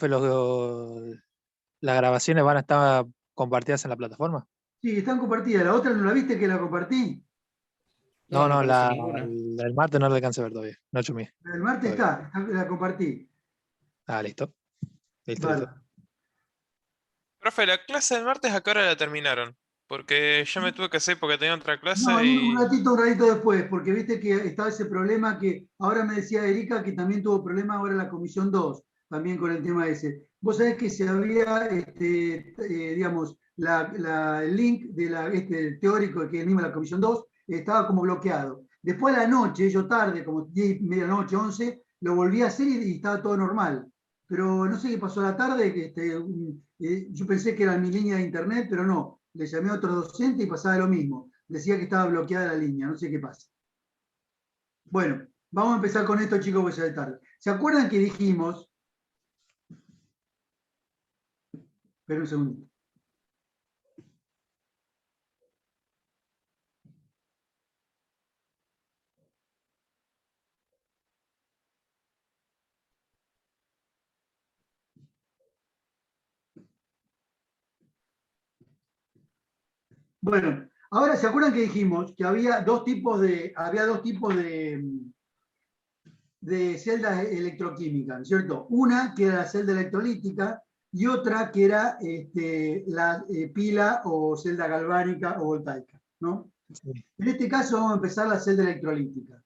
Pero las grabaciones van a estar compartidas en la plataforma. Sí, están compartidas. ¿La otra no la viste que la compartí? No, No aparece la ninguna. del martes no la alcancé a ver todavía. No chumé. La del martes Todavía. la compartí. Ah, listo. Listo, Vale. listo. Profe, la clase del martes ¿a qué hora la terminaron? Porque yo me tuve que hacer porque tenía otra clase No, y... un ratito después, porque viste que estaba ese problema que ahora me decía Erika que también tuvo problema ahora en la Comisión 2, también con el tema ese. Vos sabés que se había, digamos, el link de este teórico que anima la Comisión 2 estaba como bloqueado. Después a la noche, yo tarde, como 10, medianoche, 11, lo volví a hacer y estaba todo normal. Pero no sé qué pasó a la tarde, que yo pensé que era mi línea de internet, pero no. Le llamé a otro docente y pasaba lo mismo. Decía que estaba bloqueada la línea, no sé qué pasa. Bueno, vamos a empezar con esto, chicos, porque ya es tarde. ¿Se acuerdan que dijimos? Espera un segundito. Bueno, ahora se acuerdan que dijimos que había dos tipos de celdas electroquímicas, ¿cierto? Una que era la celda electrolítica y otra que era la pila o celda galvánica o voltaica, ¿no? Sí. En este caso vamos a empezar la celda electrolítica.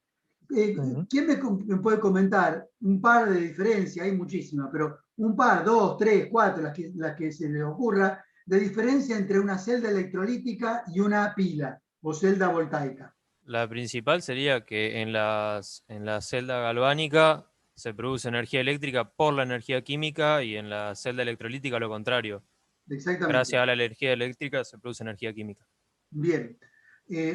¿Quién me puede comentar un par de diferencias? Hay muchísimas, pero un par, dos, tres, cuatro, las que se les ocurra, de diferencia entre una celda electrolítica y una pila o celda voltaica. La principal sería que en la celda galvánica se produce energía eléctrica por la energía química y en la celda electrolítica lo contrario. Exactamente. Gracias a la energía eléctrica se produce energía química. Bien.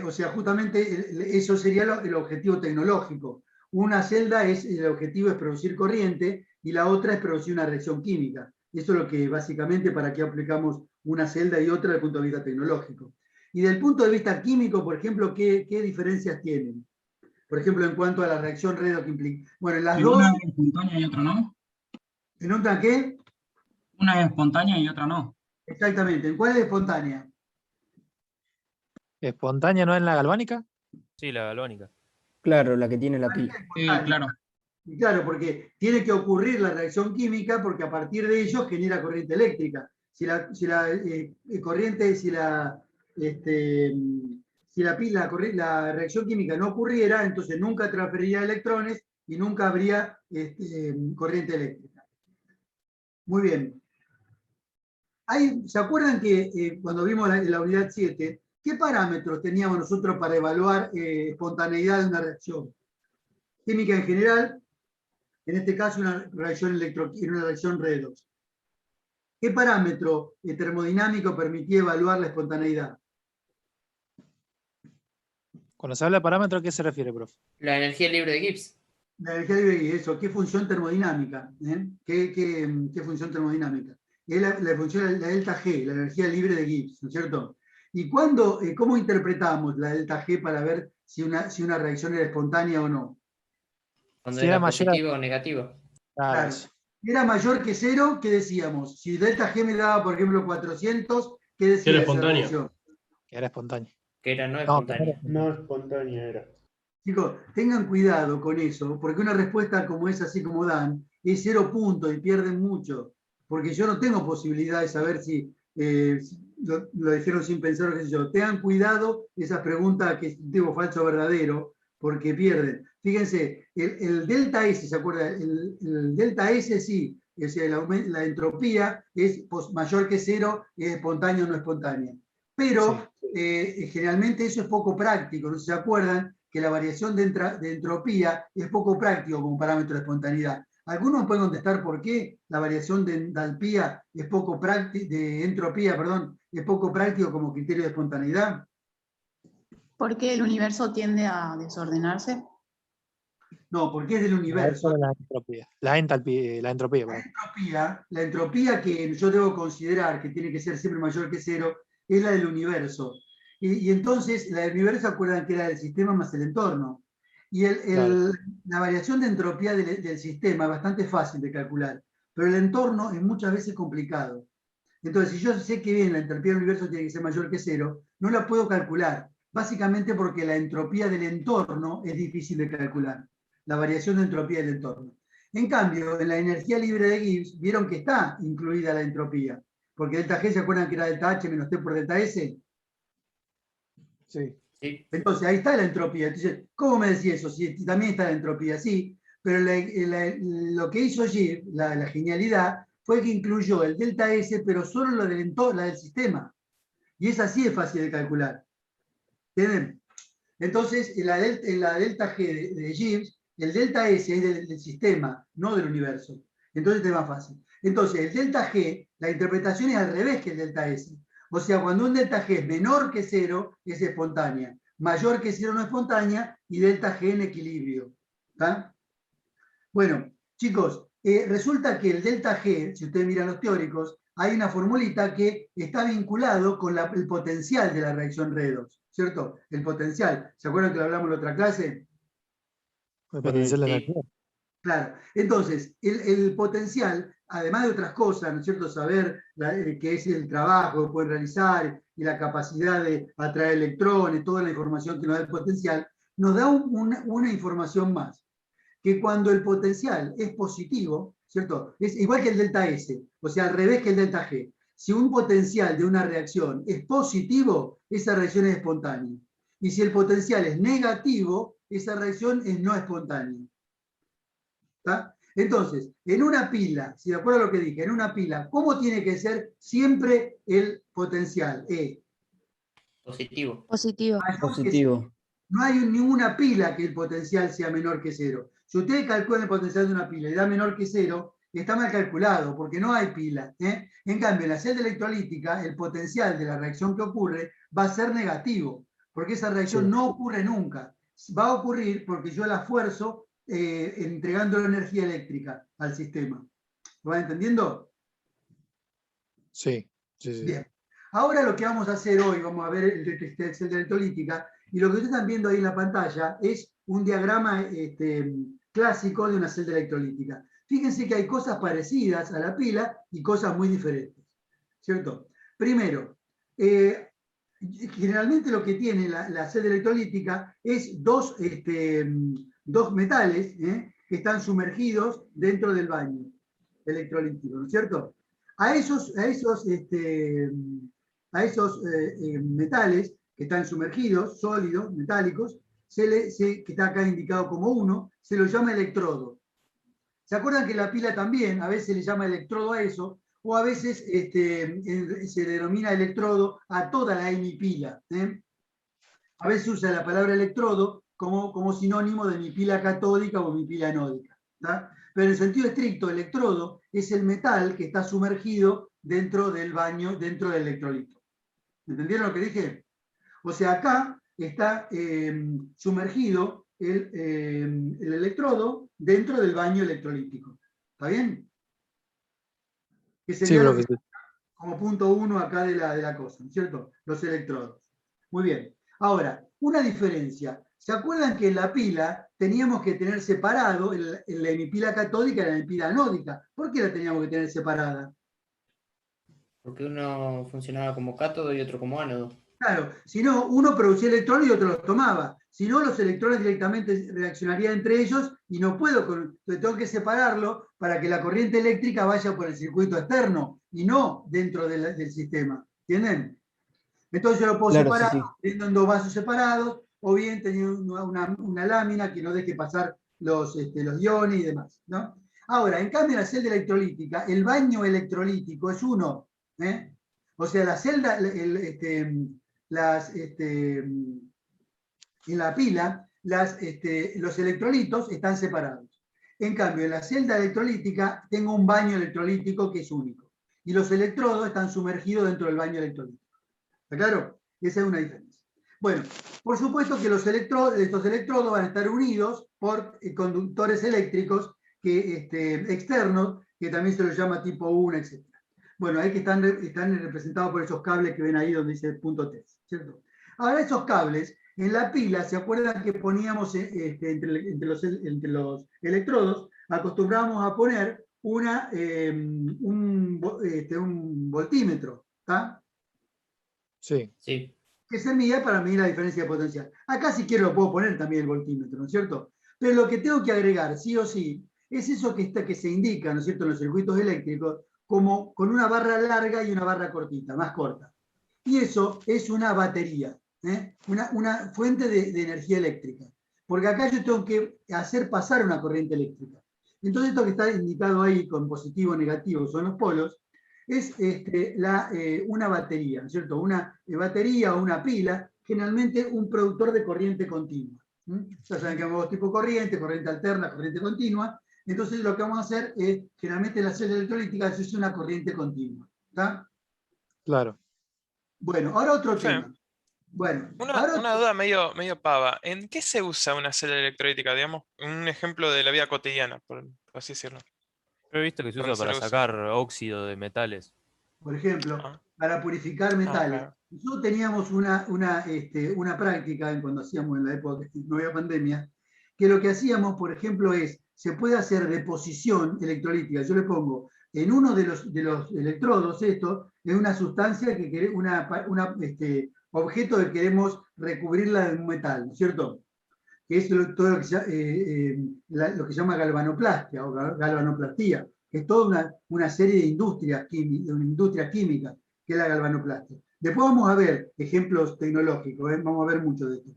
O sea, justamente eso sería el objetivo tecnológico. Una celda el objetivo es producir corriente y la otra es producir una reacción química. Eso es lo que básicamente para qué aplicamos una celda y otra desde el punto de vista tecnológico. Y desde el punto de vista químico, por ejemplo, ¿qué diferencias tienen? Por ejemplo, en cuanto a la reacción redox que implica. Bueno, en las dos. Una es espontánea y otra no. ¿En otra qué? Una es espontánea y otra no. Exactamente. ¿En cuál es espontánea? ¿Espontánea no es la galvánica? Sí, la galvánica. Claro, la que tiene la pila. Sí, claro. Y claro, porque tiene que ocurrir la reacción química porque a partir de ello genera corriente eléctrica. Si la corriente, si la reacción química no ocurriera, entonces nunca transferiría electrones y nunca habría corriente eléctrica. Muy bien. ¿Se acuerdan que cuando vimos la unidad 7, qué parámetros teníamos nosotros para evaluar espontaneidad de una reacción? Química en general, en este caso una reacción redox. ¿Qué parámetro termodinámico permitía evaluar la espontaneidad? Cuando se habla de parámetro, ¿a qué se refiere, profe? La energía libre de Gibbs. La energía libre y eso, ¿qué función termodinámica? ¿Qué función termodinámica? Es la función, la delta G, la energía libre de Gibbs, ¿no es cierto? ¿Y cómo interpretamos la delta G para ver si una reacción era espontánea o no? Cuando Si era era mayor positivo o negativo. Claro. eso. Era mayor que 0, ¿qué decíamos? Si delta G me daba, por ejemplo, 400, ¿qué decía Era esa espontánea. reacción? Que era espontánea. Que era no No, espontánea. No espontánea era. Chicos, tengan cuidado con eso, porque una respuesta como esa, así como dan, es 0 puntos y pierden mucho. Porque yo no tengo posibilidad de saber si lo dijeron sin pensar o qué sé yo. Tengan cuidado esas preguntas que es tipo falso o verdadero, porque pierden. Fíjense, el delta S, ¿se acuerdan? El delta S sí, o sea, la entropía es mayor que 0, es espontánea o no espontánea. Pero generalmente eso es poco práctico, ¿no se acuerdan? Que la variación de entropía es poco práctico como parámetro de espontaneidad. ¿Algunos pueden contestar por qué la variación de entalpía es poco práctico, de entropía, perdón, es poco práctico como criterio de espontaneidad? ¿Porque el universo tiende a desordenarse? No, porque es del universo. La entropía. La entropía, perdón. La entropía que yo debo considerar que tiene que ser siempre mayor que 0 es la del universo. Y entonces la del universo, acuerdan que era el sistema más el entorno. Y Claro. la variación de entropía del sistema es bastante fácil de calcular. pero el entorno es muchas veces complicado. Entonces, si yo sé que bien la entropía del universo tiene que ser mayor que cero, no la puedo calcular, básicamente porque la entropía del entorno es difícil de calcular, la variación de entropía del entorno. En cambio, en la energía libre de Gibbs, vieron que está incluida la entropía, porque delta G, ¿se acuerdan que era delta H menos T por delta S? Sí. Sí. Entonces, ahí está la entropía. Entonces, ¿cómo me decís eso? Si también está la entropía, sí, pero lo que hizo Gibbs, la genialidad, fue que incluyó el delta S, pero solo la del entorno, la del sistema. Y esa sí es fácil de calcular. ¿Entienden? Entonces, en la delta G de Gibbs, el delta S es del sistema, no del universo. Entonces es más fácil. Entonces, el delta G, la interpretación es al revés que el delta S. O sea, cuando un delta G es menor que 0, es espontánea. Mayor que 0 no espontánea, y delta G en equilibrio. ¿Está? Bueno, chicos, resulta que el delta G, si ustedes miran los teóricos, hay una formulita que está vinculado con el potencial de la reacción redox, ¿cierto? El potencial. ¿Se acuerdan que lo hablamos en la otra clase? El potencial de Sí. energía. Claro. Entonces, el potencial, además de otras cosas, ¿no es cierto? Saber qué es el trabajo que pueden realizar y la capacidad de atraer electrones, toda la información que nos da el potencial, nos da una información más. Que cuando el potencial es positivo, ¿cierto? Es igual que el delta S, o sea, al revés que el delta G. Si un potencial de una reacción es positivo, esa reacción es espontánea. Y si el potencial es negativo, esa reacción es no espontánea. ¿Está? Entonces, en una pila, si de acuerdo a lo que dije, en una pila, ¿cómo tiene que ser siempre el potencial? Positivo. Positivo. Mayor que Positivo. no hay ninguna pila que el potencial sea menor que 0. Si ustedes calculan el potencial de una pila y da menor que 0, está mal calculado, porque no hay pila. En cambio, en la celda electrolítica, el potencial de la reacción que ocurre va a ser negativo, porque esa reacción Sí. no ocurre nunca. Va a ocurrir porque yo la fuerzo entregando la energía eléctrica al sistema. ¿Lo van entendiendo? Sí, sí, sí. Bien. Ahora lo que vamos a hacer hoy, vamos a ver el celda electrolítica, y lo que ustedes están viendo ahí en la pantalla es un diagrama clásico de una celda electrolítica. Fíjense que hay cosas parecidas a la pila y cosas muy diferentes, ¿cierto? Primero, generalmente lo que tiene la celda electrolítica es dos metales que están sumergidos dentro del baño electrolítico, ¿no es cierto? A esos metales que están sumergidos, sólidos, metálicos, que está acá indicado como 1, se los llama electrodo. ¿Se acuerdan que la pila también a veces se le llama electrodo a eso? O a veces se denomina electrodo a toda la hemipila. A veces se usa la palabra electrodo como sinónimo de mi pila catódica o mi pila anódica. ¿Tá? Pero en el sentido estricto, electrodo es el metal que está sumergido dentro del baño, dentro del electrolito. ¿Entendieron lo que dije? O sea, acá está sumergido el electrodo dentro del baño electrolítico. ¿Está bien? Que Sí, sería lo que profesor. como punto 1 acá de la cosa, ¿no es cierto? Los electrodos. Muy bien. Ahora, una diferencia. ¿Se acuerdan que en la pila teníamos que tener separado la hemipila catódica y la hemipila anódica? ¿Por qué la teníamos que tener separada? Porque uno funcionaba como cátodo y otro como ánodo. Claro, si no, uno producía electrones y otro los tomaba. Si no, los electrones directamente reaccionarían entre ellos y no puedo, tengo que separarlo para que la corriente eléctrica vaya por el circuito externo y no dentro del sistema. ¿Entienden? Entonces yo lo puedo Claro, separar sí, sí. teniendo en dos vasos separados o bien teniendo una lámina que no deje pasar los iones y demás, ¿no? Ahora, en cambio, en la celda electrolítica, el baño electrolítico es uno. O sea, la celda, en la pila, los electrolitos están separados. En cambio, en la celda electrolítica tengo un baño electrolítico que es único. Y los electrodos están sumergidos dentro del baño electrolítico. ¿Está claro? Esa es una diferencia. Bueno, por supuesto que estos electrodos van a estar unidos por conductores eléctricos externos, que también se los llama tipo 1, etc. Bueno, ahí que están representados por esos cables que ven ahí donde dice punto T, ¿cierto? Ahora esos cables, en la pila, ¿se acuerdan que poníamos entre los electrodos? Acostumbrábamos a poner un voltímetro, ¿está? Sí, Sí. Que servía para medir la diferencia de potencial. Acá si quiero lo puedo poner también el voltímetro, ¿no es cierto? Pero lo que tengo que agregar, sí o sí, es eso que se indica, ¿no es cierto?, en los circuitos eléctricos, como con una barra larga y una barra cortita, más corta. Y eso es una batería, ¿eh? Una fuente de energía eléctrica. Porque acá yo tengo que hacer pasar una corriente eléctrica. Entonces esto que está indicado ahí con positivo o negativo, son los polos, es una batería, ¿no es cierto? Una batería o una pila, generalmente un productor de corriente continua. Ya saben que hay dos tipos de corriente, corriente alterna, corriente continua. Entonces lo que vamos a hacer es, generalmente la celda electrolítica es una corriente continua. ¿Está? claro. Bueno, ahora otro Profe, tema. Bueno, Una ahora duda medio pava. ¿En qué se usa una celda electrolítica? Digamos, un ejemplo de la vida cotidiana, por así decirlo. Pero he visto que se ¿Dónde usa se para lo usa? sacar óxido de metales. por ejemplo, Ah, para purificar metales. claro. Nosotros teníamos una práctica cuando hacíamos en la época que no había pandemia, que lo que hacíamos, por ejemplo, se puede hacer deposición electrolítica. Yo le pongo en uno de los electrodos esto, es una sustancia que objeto que queremos recubrirla de un metal, ¿no es cierto? Que es todo lo que se llama galvanoplastia o galvanoplastía, que es toda una serie de industrias químicas, que es la galvanoplastia. Después vamos a ver ejemplos tecnológicos, vamos a ver mucho de esto.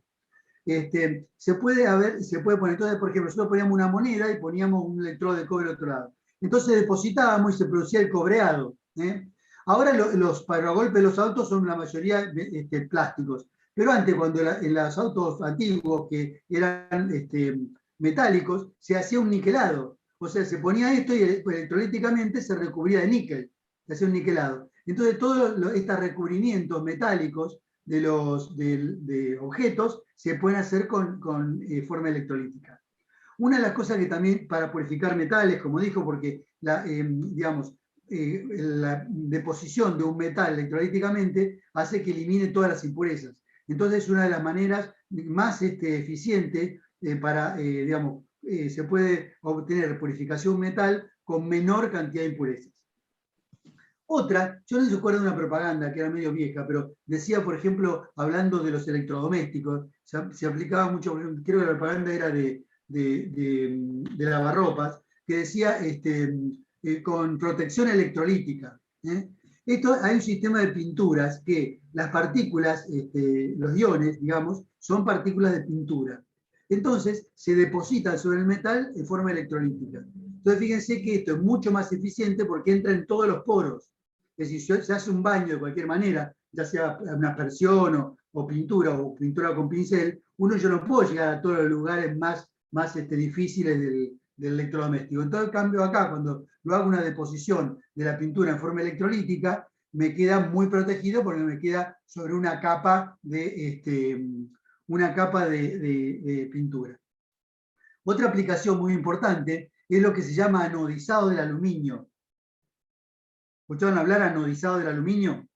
Se puede poner, entonces, por ejemplo, nosotros poníamos una moneda y poníamos un electrodo de cobre al otro lado. Entonces depositábamos y se producía el cobreado. Ahora los paragolpes de los autos son la mayoría plásticos. Pero antes, cuando en los autos antiguos que eran metálicos, se hacía un niquelado. O sea, se ponía esto y electrolíticamente se recubría de níquel. Se hacía un niquelado. Entonces, todos estos recubrimientos metálicos de objetos se pueden hacer con forma electrolítica. Una de las cosas que también para purificar metales, como dijo, porque la deposición de un metal electrolíticamente hace que elimine todas las impurezas. Entonces, es una de las maneras más eficientes se puede obtener purificación metal con menor cantidad de impurezas. Otra, yo no se acuerdo de una propaganda que era medio vieja, pero decía, por ejemplo, hablando de los electrodomésticos, se aplicaba mucho, creo que la propaganda era de lavarropas, que decía con protección electrolítica. Hay un sistema de pinturas que las partículas, los iones, digamos, son partículas de pintura. Entonces, se depositan sobre el metal en forma electrolítica. Entonces, fíjense que esto es mucho más eficiente porque entra en todos los poros. Es decir, se hace un baño de cualquier manera, ya sea una aspersión o pintura con pincel, yo no puedo llegar a todos los lugares más difíciles del electrodoméstico. Entonces, en cambio, acá, cuando lo hago una deposición de la pintura en forma electrolítica, me queda muy protegido porque me queda sobre una capa de pintura. Otra aplicación muy importante es lo que se llama anodizado del aluminio. ¿Escucharon hablar anodizado del aluminio?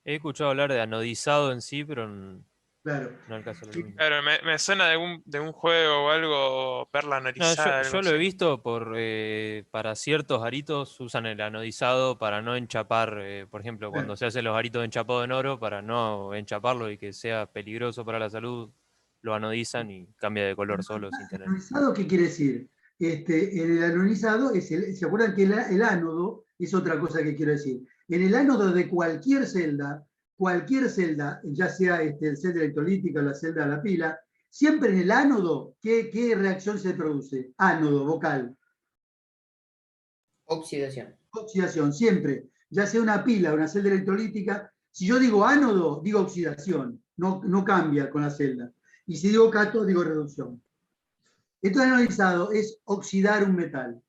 He escuchado hablar de anodizado en sí, pero Claro. no el caso del aluminio. Claro, me suena de un juego o algo, perla No, analizada, algo yo lo he así. visto para ciertos aritos usan el anodizado para no enchapar, por ejemplo, cuando se hacen los aritos de enchapado en oro, para no enchaparlo y que sea peligroso para la salud, lo anodizan y cambia de color solo sin tener. ¿Anodizado qué quiere decir? En el anodizado, ¿se acuerdan que el ánodo es otra cosa que quiero decir? En el ánodo de cualquier celda, ya sea el celda electrolítica o la celda de la pila, siempre en el ánodo, ¿qué reacción se produce? Ánodo, vocal. Oxidación. Oxidación, siempre. Ya sea una pila o una celda electrolítica, si yo digo ánodo, digo oxidación, no cambia con la celda. Y si digo cátodo, digo reducción. Esto anodizado es oxidar un metal.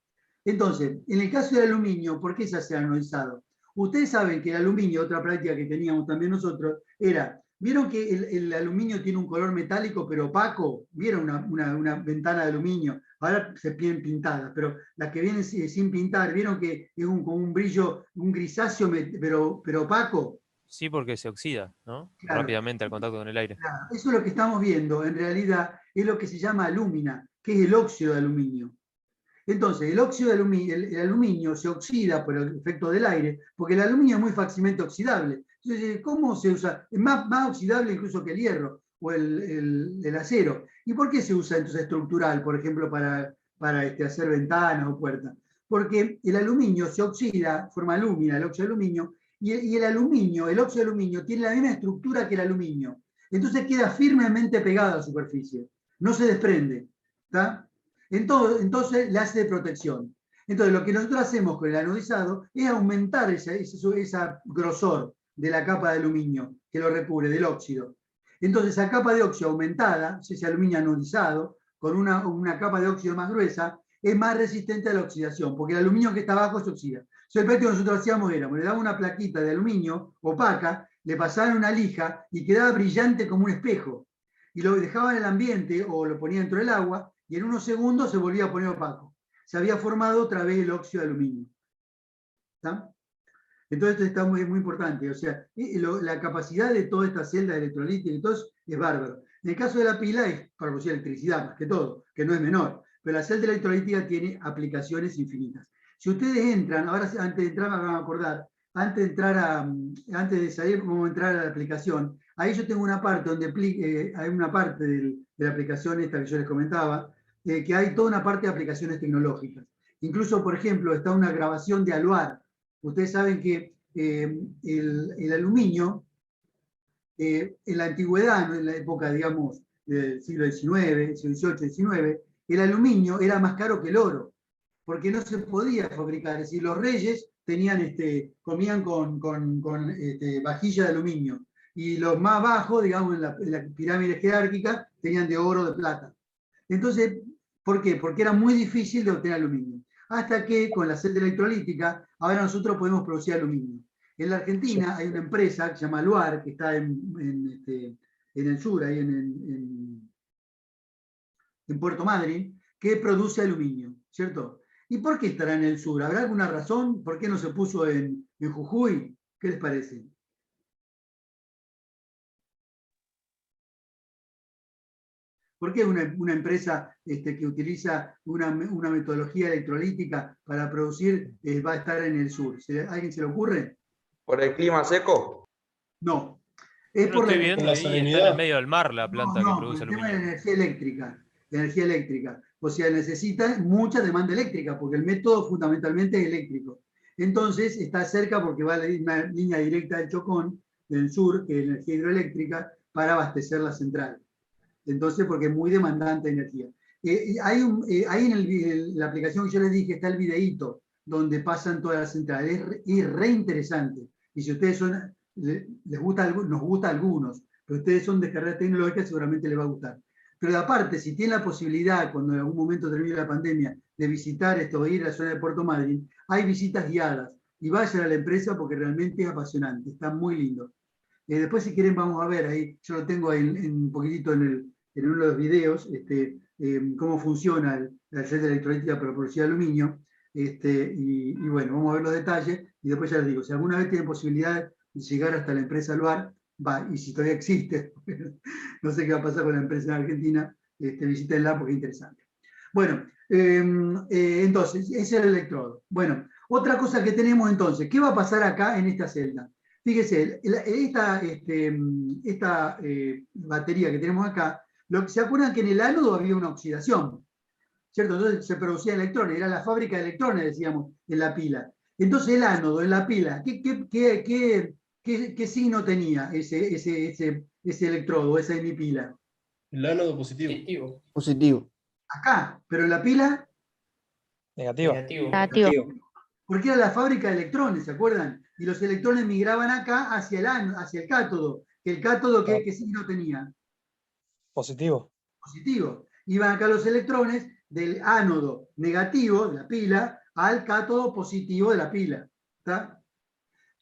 Entonces, en el caso del aluminio, ¿por qué se hace anodizado? Ustedes saben que el aluminio, otra práctica que teníamos también nosotros, ¿vieron que el aluminio tiene un color metálico pero opaco? ¿Vieron una ventana de aluminio? Ahora se vienen pintadas, pero las que vienen sin pintar, ¿vieron que es como un brillo, un grisáceo pero opaco? Sí, porque se oxida, ¿no? Claro. Rápidamente al contacto con el aire. Claro, eso es lo que estamos viendo, en realidad, es lo que se llama alúmina, que es el óxido de aluminio. Entonces, el óxido de aluminio, el aluminio se oxida por el efecto del aire, porque el aluminio es muy fácilmente oxidable. Entonces, ¿cómo se usa? Es más oxidable incluso que el hierro o el acero. ¿Y por qué se usa entonces estructural, por ejemplo, para hacer ventanas o puertas? Porque el aluminio se oxida, forma alúmina, el óxido de aluminio, y el aluminio, el óxido de aluminio, tiene la misma estructura que el aluminio. Entonces queda firmemente pegado a la superficie, no se desprende. ¿Está? Entonces le hace de protección. Entonces lo que nosotros hacemos con el anodizado es aumentar ese grosor de la capa de aluminio que lo recubre, del óxido. Entonces esa capa de óxido aumentada, ese aluminio anodizado, con una capa de óxido más gruesa, es más resistente a la oxidación, porque el aluminio que está abajo se oxida. Entonces el práctico que nosotros hacíamos era, le daban una plaquita de aluminio opaca, le pasaban una lija y quedaba brillante como un espejo. Y lo dejaban en el ambiente o lo ponían dentro del agua y en unos segundos se volvía a poner opaco. Se había formado otra vez el óxido de aluminio. ¿Está? Entonces esto está muy importante. O sea, la capacidad de toda esta celda electrolítica y todo eso es bárbaro. En el caso de la pila es para producir electricidad, más que todo, que no es menor. Pero la celda electrolítica tiene aplicaciones infinitas. Si ustedes entran, ahora antes de entrar me van a acordar, antes de salir, vamos a entrar a la aplicación. Ahí yo tengo una parte donde hay una parte de la aplicación esta que yo les comentaba, que hay toda una parte de aplicaciones tecnológicas. Incluso, por ejemplo, está una grabación de Aluar. Ustedes saben que el aluminio, en la antigüedad, en la época, digamos, del siglo XIX, XVIII, XIX, el aluminio era más caro que el oro, porque no se podía fabricar. Es decir, los reyes comían con vajilla de aluminio, y los más bajos, digamos, en la pirámide jerárquica, tenían de oro, de plata. Entonces, ¿por qué? Porque era muy difícil de obtener aluminio. Hasta que con la celda electrolítica, ahora nosotros podemos producir aluminio. En la Argentina hay una empresa que se llama Luar, que está en el sur, ahí en Puerto Madryn, que produce aluminio, ¿cierto? ¿Y por qué estará en el sur? ¿Habrá alguna razón? ¿Por qué no se puso en Jujuy? ¿Qué les parece? ¿Por qué una empresa que utiliza una metodología electrolítica para producir va a estar en el sur? ¿A alguien se le ocurre? ¿Por el clima seco? No. Yo lo estoy viendo ahí, está en el medio del mar la planta que produce el tema de la aluminio. energía eléctrica. La energía eléctrica. O sea, necesita mucha demanda eléctrica, porque el método fundamentalmente es eléctrico. Entonces, está cerca porque va a una línea directa del Chocón, del sur, que es energía hidroeléctrica, para abastecer la central. Entonces, porque es muy demandante de energía. Ahí en la aplicación que yo les dije está el videíto, donde pasan todas las centrales. Es re interesante. Y si ustedes nos gusta a algunos, pero ustedes son de carreras tecnológicas, seguramente les va a gustar. Pero aparte, si tienen la posibilidad, cuando en algún momento termine la pandemia, de visitar esto, ir a la zona de Puerto Madryn, hay visitas guiadas. Y vayan a la empresa porque realmente es apasionante, está muy lindo. Después, si quieren, vamos a ver ahí, yo lo tengo ahí un poquitito en uno de los videos, cómo funciona la celda electrolítica para producir aluminio. Y bueno, vamos a ver los detalles. Y después ya les digo, si alguna vez tienen posibilidad de llegar hasta la empresa Luar, va, y si todavía existe, no sé qué va a pasar con la empresa en Argentina, visítenla porque es interesante. Bueno, entonces, ese es el electrodo. Bueno, otra cosa que tenemos entonces, ¿qué va a pasar acá en esta celda? Fíjese, esta batería que tenemos acá, ¿se acuerdan que en el ánodo había una oxidación? ¿Cierto? Entonces se producían electrones, era la fábrica de electrones, decíamos, en la pila. Entonces el ánodo, en la pila, ¿qué signo tenía ese electrodo, esa hemipila? El ánodo positivo. Positivo. Acá, pero en la pila, Negativo. Negativo. porque era la fábrica de electrones, ¿se acuerdan? Y los electrones migraban acá hacia el cátodo. Que el cátodo, ¿qué signo tenía? Positivo. Positivo. Iban acá los electrones del ánodo negativo de la pila al cátodo positivo de la pila. ¿Está?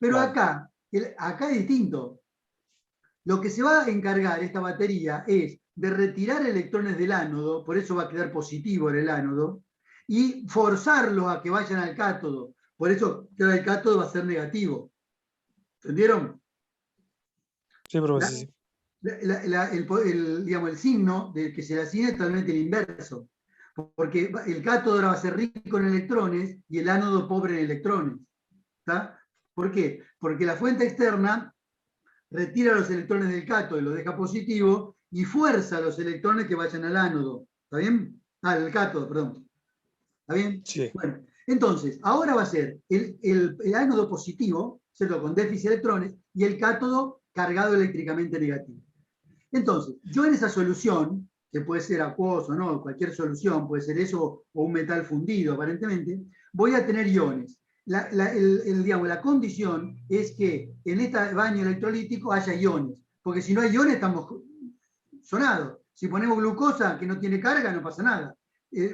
Pero acá es distinto. Lo que se va a encargar esta batería es de retirar electrones del ánodo, por eso va a quedar positivo en el ánodo, y forzarlos a que vayan al cátodo. Por eso el cátodo va a ser negativo. ¿Entendieron? Sí, profesor, sí. Digamos, el signo del que se le asigna es totalmente el inverso. Porque el cátodo ahora va a ser rico en electrones y el ánodo pobre en electrones. ¿Está? ¿Por qué? Porque la fuente externa retira los electrones del cátodo y los deja positivo y fuerza los electrones que vayan al ánodo. ¿Está bien? Al cátodo, perdón. ¿Está bien? Sí. Bueno, entonces, ahora va a ser el ánodo positivo, ¿cierto? Con déficit de electrones, y el cátodo cargado eléctricamente negativo. Entonces, yo en esa solución, que puede ser acuoso, ¿no? Cualquier solución, puede ser eso o un metal fundido, aparentemente, voy a tener iones. Digamos, la condición es que en este baño electrolítico haya iones, porque si no hay iones estamos sonados. Si ponemos glucosa que no tiene carga, no pasa nada.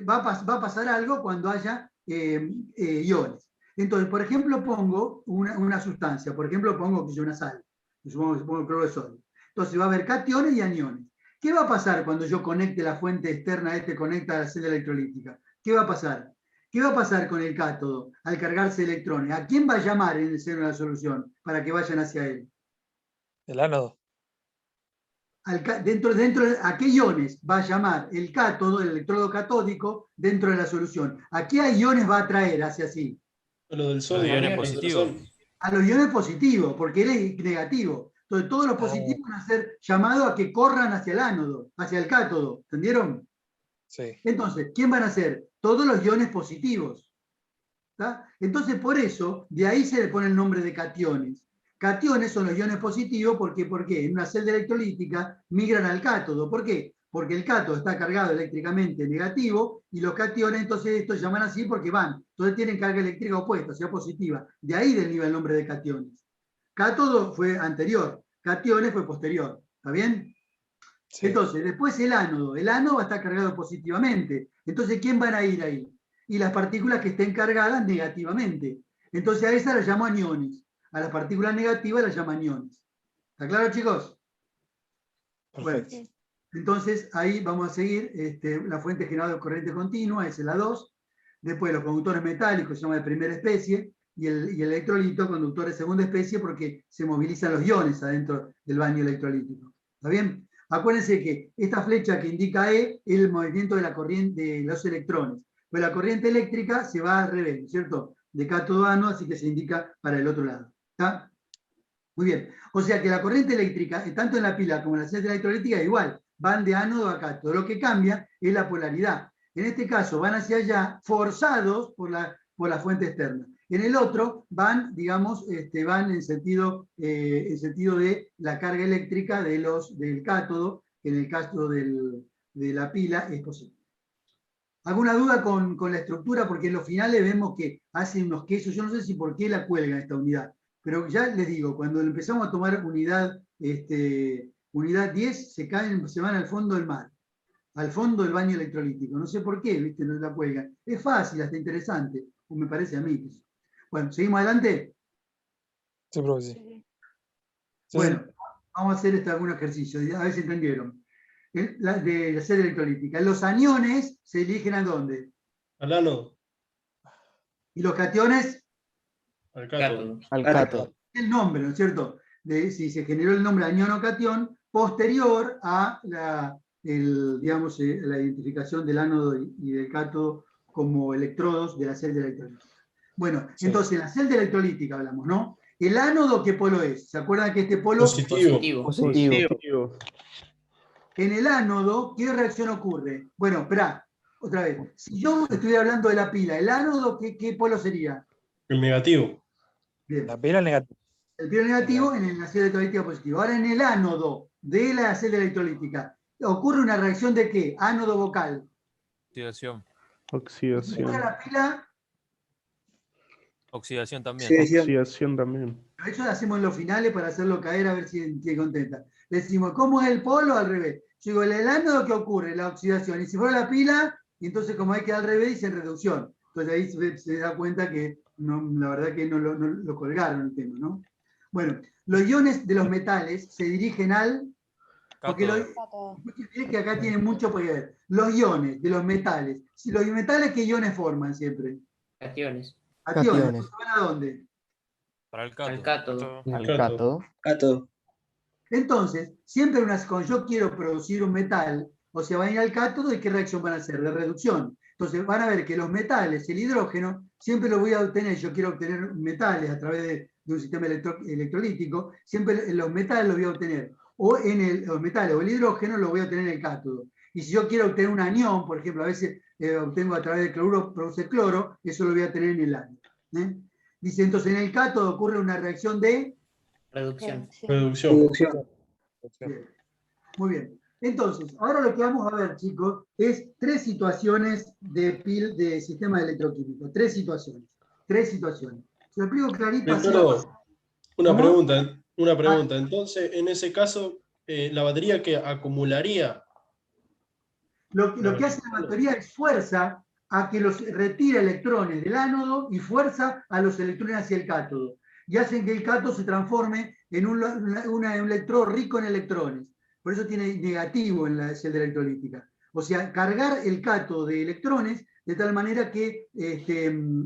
Va a pasar algo cuando haya iones. Entonces, por ejemplo, pongo una sustancia, por ejemplo, pongo una sal, supongo cloro de sodio. Entonces va a haber cationes y aniones. ¿Qué va a pasar cuando yo conecte la fuente externa conecta a la celda electrolítica? ¿Qué va a pasar? ¿Qué va a pasar con el cátodo al cargarse electrones? ¿A quién va a llamar en el seno de la solución para que vayan hacia él? El ánodo. ¿A qué iones va a llamar el cátodo, el electrodo catódico, dentro de la solución? ¿A qué iones va a atraer hacia sí? Lo del sol. Los iones María, positivos. razón. A los iones positivos, porque él es negativo. Entonces todos los positivos van a ser llamados a que corran hacia el ánodo, hacia el cátodo. ¿Entendieron? Sí. Entonces, ¿quién van a ser? Todos los iones positivos. ¿Tá? Entonces, por eso, de ahí se le pone el nombre de cationes. Cationes son los iones positivos porque en una celda electrolítica migran al cátodo. ¿Por qué? Porque el cátodo está cargado eléctricamente negativo y los cationes, entonces estos llaman así porque van. Entonces tienen carga eléctrica opuesta, o sea, positiva. De ahí deriva el nombre de cationes. Cátodo fue anterior, cationes fue posterior. ¿Está bien? Sí. Entonces, después el ánodo. El ánodo va a estar cargado positivamente. Entonces, ¿quién van a ir ahí? Y las partículas que estén cargadas negativamente. Entonces, a esas las llamo aniones. A las partículas negativas las llamo aniones. ¿Está claro, chicos? Perfecto. Bueno, entonces, ahí vamos a seguir. La fuente generada de corriente continua es la 2. Después, los conductores metálicos se llama de primera especie. Y el electrolito, conductor de segunda especie, porque se movilizan los iones adentro del baño electrolítico. ¿Está bien? Acuérdense que esta flecha que indica E es el movimiento de la corriente de los electrones. Pues la corriente eléctrica se va al revés, ¿cierto? De cátodo a ánodo, así que se indica para el otro lado. ¿Está? Muy bien. O sea que la corriente eléctrica, tanto en la pila como en la celda electrolítica, es igual. Van de ánodo a cátodo. Lo que cambia es la polaridad. En este caso van hacia allá forzados por la fuente externa. En el otro van, digamos, van en sentido de la carga eléctrica del cátodo, que en el caso de la pila es posible. ¿Alguna duda con la estructura? Porque en los finales vemos que hace unos quesos, yo no sé si por qué la cuelgan esta unidad, pero ya les digo, cuando empezamos a tomar unidad 10, se van al fondo del mar, al fondo del baño electrolítico. No sé por qué, ¿viste? No la cuelgan. Es fácil, hasta interesante, o me parece a mí. Bueno, ¿seguimos adelante? Sí, profe, sí. Bueno, vamos a hacer algún ejercicio, a ver si entendieron. De la celda electrolítica. Los aniones se eligen ¿a dónde? Al ánodo. Y los cationes Al cátodo. Al cátodo. el nombre, ¿no es cierto? Si se generó el nombre anión o catión posterior a la identificación del ánodo y del cátodo como electrodos de la celda electrolítica. Bueno, Sí. entonces en la celda electrolítica hablamos, ¿no? ¿El ánodo qué polo es? ¿Se acuerdan que este polo? Positivo. Positivo. En el ánodo, ¿qué reacción ocurre? Bueno, esperá, otra vez. Si yo estuviera hablando de la pila, ¿el ánodo qué polo sería? El negativo. Bien. La pila negativa. El polo negativo en la celda electrolítica positivo. Ahora en el ánodo de la celda electrolítica, ¿ocurre una reacción de qué? Ánodo vocal. Oxidación. Oxidación. La pila, Oxidación también. Oxidación también. eso lo hacemos en los finales para hacerlo caer a ver si contenta. Le decimos, ¿cómo es el polo? Al revés. Yo digo, el ánodo, ¿qué ocurre? La oxidación. Y si fuera la pila, y entonces como hay que al revés, dice reducción. Entonces ahí se da cuenta que la verdad que no lo colgaron el tema, ¿no? Bueno, los iones de los metales se dirigen al... Porque es que acá tienen mucho poder. Los iones de los metales. Si los metales, ¿qué iones forman siempre? Cationes. Cationes. ¿Van a dónde? Para el Al cátodo. cátodo. Al cátodo. Cátodo. Entonces, siempre cuando yo quiero producir un metal, O sea, van a ir al cátodo y ¿qué reacción van a hacer? De reducción. Entonces van a ver que los metales, el hidrógeno, siempre lo voy a obtener, yo quiero obtener metales a través de un sistema electrolítico, siempre los metales los voy a obtener, o los metales o el hidrógeno lo voy a obtener en el cátodo. Y si yo quiero obtener un anión, por ejemplo, a veces obtengo a través del cloruro, produce cloro, eso lo voy a tener en el ánodo. Dice, entonces en el cátodo ocurre una reacción de Reducción. Reducción. Bien. Muy bien. Entonces, ahora lo que vamos a ver, chicos, es 3 situaciones de sistema electroquímico. 3 situaciones. 3 situaciones. Se lo explico clarito. Así Doctor, una ¿Cómo? pregunta. Entonces, en ese caso, la batería que acumularía. Lo que hace la batería es fuerza a que los retire electrones del ánodo y fuerza a los electrones hacia el cátodo. Y hacen que el cátodo se transforme en un electrodo rico en electrones. Por eso tiene negativo en la celda electrolítica. O sea, cargar el cátodo de electrones de tal manera que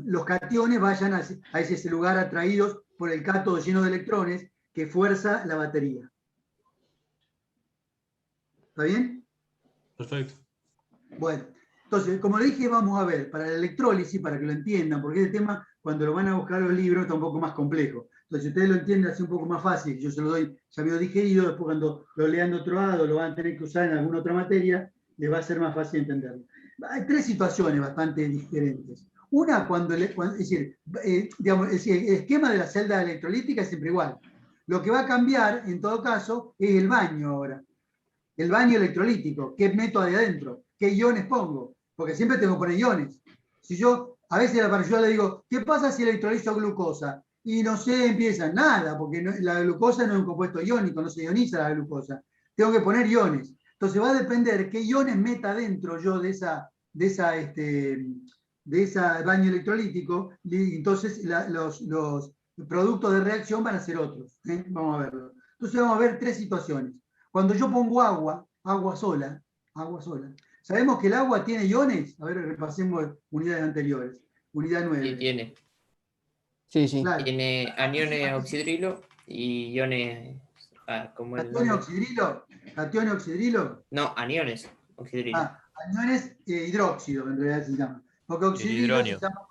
los cationes vayan a ese lugar atraídos por el cátodo lleno de electrones que fuerza la batería. ¿Está bien? Perfecto. Bueno, entonces, como le dije, vamos a ver, para la electrólisis, para que lo entiendan, porque este tema, cuando lo van a buscar los libros, está un poco más complejo. Entonces, si ustedes lo entienden, es un poco más fácil. Yo se lo doy, ya medio digerido, después cuando lo lean de otro lado, lo van a tener que usar en alguna otra materia, les va a ser más fácil entenderlo. Hay 3 situaciones bastante diferentes. Una, es decir, digamos, el esquema de la celda electrolítica es siempre igual. Lo que va a cambiar, en todo caso, es el baño ahora. El baño electrolítico. ¿Qué meto ahí adentro? ¿Qué iones pongo? Porque siempre tengo que poner iones. Si yo, a veces a la parrilla le digo, ¿qué pasa si electrolizo glucosa? Y no sé, empieza nada, porque la glucosa no es un compuesto iónico, no se ioniza la glucosa. Tengo que poner iones. Entonces va a depender qué iones meta dentro yo de esa baño electrolítico, y entonces los productos de reacción van a ser otros. Vamos a verlo. Entonces vamos a ver 3 situaciones. Cuando yo pongo agua sola, sabemos que el agua tiene iones. A ver, repasemos unidades anteriores. Unidad 9. Sí, tiene. Sí. Claro. Tiene aniones oxidrilo y iones. ¿Cómo es el ¿Cationes nombre? oxidrilo? ¿Cationes oxidrilo? No, aniones oxidrilo. Aniones hidróxido, en realidad se llama. Porque oxidrilo se hidronio. llama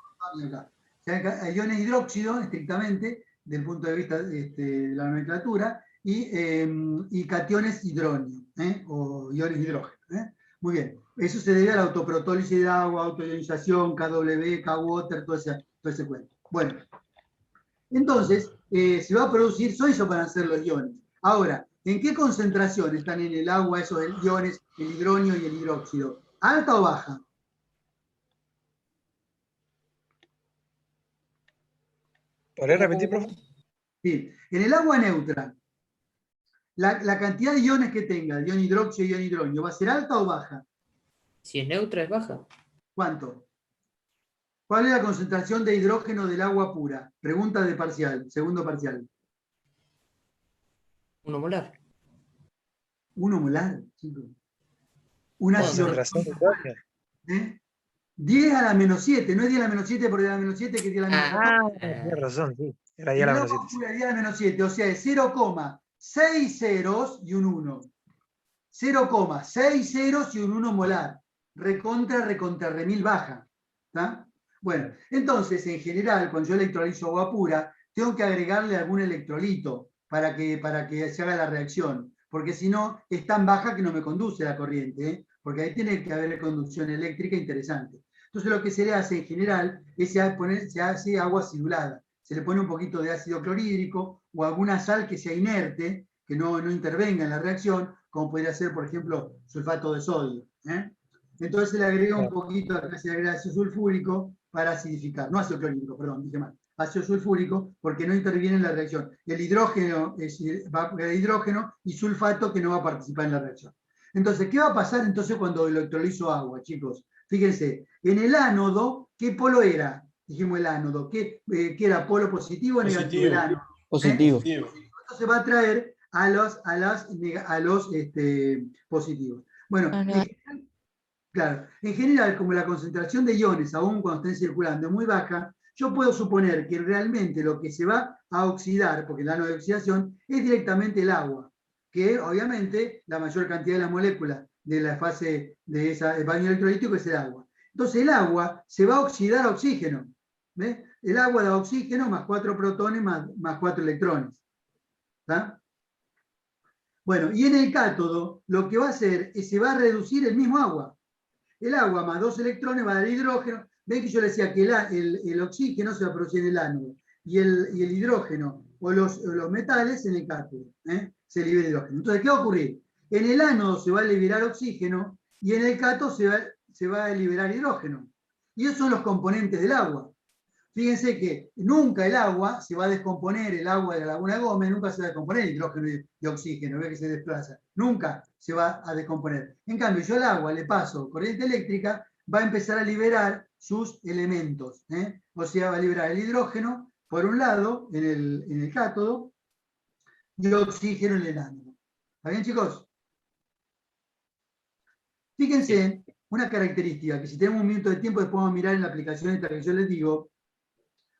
acá. O sea, iones hidróxido, estrictamente, desde el punto de vista de la nomenclatura, y cationes hidronio, o iones hidrógeno. Muy bien. Eso se debe a la autoprotólisis de agua, autoionización, KW, K-water, todo ese cuento. Bueno, entonces, se va a producir, eso van a ser los iones. Ahora, ¿en qué concentración están en el agua esos iones, el hidronio y el hidróxido? ¿Alta o baja? ¿Podría repetir, profe? Sí. En el agua neutra, la cantidad de iones que tenga, el ion hidróxido y ion hidronio, ¿va a ser alta o baja? Si es neutra, es baja. ¿Cuánto? ¿Cuál es la concentración de hidrógeno del agua pura? Pregunta de parcial, segundo parcial. 1 molar. 1 molar, chicos. Un ácido Concentración de fuerte, 10 a la menos 7, no es 10 a la menos 7 por 10 a la menos 7 que 10 a la menos 14. Tienes razón, sí. Era El 10 a la agua menos 7. pura 10 a la menos 7, o sea, es 0,6 ceros y un 1. 0,6 ceros y un 1 molar. Recontra remil baja. ¿Está? Bueno, entonces, en general, cuando yo electrolizo agua pura, tengo que agregarle algún electrolito para que se haga la reacción. Porque si no, es tan baja que no me conduce la corriente, porque ahí tiene que haber conducción eléctrica interesante. Entonces lo que se le hace en general es se hace agua acidulada. Se le pone un poquito de ácido clorhídrico o alguna sal que sea inerte, que no intervenga en la reacción, como podría ser, por ejemplo, sulfato de sodio. Entonces se le agrega un poquito, acá se le agrega ácido sulfúrico para acidificar. No ácido clorhídrico, perdón, dije mal. Ácido sulfúrico, porque no interviene en la reacción. El hidrógeno va a poner hidrógeno y sulfato que no va a participar en la reacción. Entonces, ¿qué va a pasar entonces cuando electrolizo agua, chicos? Fíjense, en el ánodo, ¿qué polo era? Dijimos el ánodo, ¿qué era? ¿Polo positivo o negativo? El ánodo. Positivo. Entonces va a traer a los positivos. Bueno, claro, en general, como la concentración de iones, aún cuando estén circulando, es muy baja, yo puedo suponer que realmente lo que se va a oxidar, porque el ánodo de oxidación, es directamente el agua, que obviamente la mayor cantidad de las moléculas de la fase de ese baño electrolítico, es el agua. Entonces el agua se va a oxidar a oxígeno. ¿Ves? El agua da oxígeno más 4 protones más 4 electrones. ¿Está? Bueno, y en el cátodo lo que va a hacer es se va a reducir el mismo agua. El agua más 2 electrones va a dar hidrógeno. Ven que yo le decía que el oxígeno se va a producir en el ánodo y el hidrógeno o los metales en el cátodo. Se libera hidrógeno. Entonces, ¿qué va a ocurrir? En el ánodo se va a liberar oxígeno y en el cátodo se va a liberar hidrógeno. Y esos son los componentes del agua. Fíjense que nunca el agua se va a descomponer, el agua de la laguna Gómez, nunca se va a descomponer hidrógeno y oxígeno, ve que se desplaza. Nunca se va a descomponer. En cambio, yo al agua le paso corriente eléctrica, va a empezar a liberar sus elementos. O sea, va a liberar el hidrógeno, por un lado, en el cátodo, y el oxígeno en el ánodo. ¿Está bien, chicos? Fíjense, una característica, que si tenemos un minuto de tiempo, después vamos a mirar en la aplicación esta que yo les digo,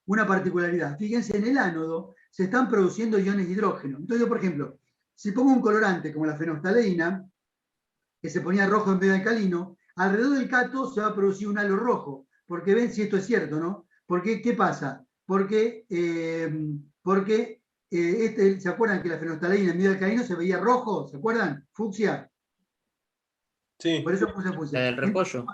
una particularidad. Fíjense, en el ánodo se están produciendo iones de hidrógeno. Entonces yo, por ejemplo, si pongo un colorante como la fenolftaleína, que se ponía rojo en vez de alcalino, alrededor del cátodo se va a producir un halo rojo. Porque ven si esto es cierto, ¿no? Porque, ¿qué pasa? Porque ¿se acuerdan que la fenolftaleína en medio de alcalino se veía rojo? ¿Se acuerdan? Fucsia. Sí. Por eso puse fucsia. El repollo.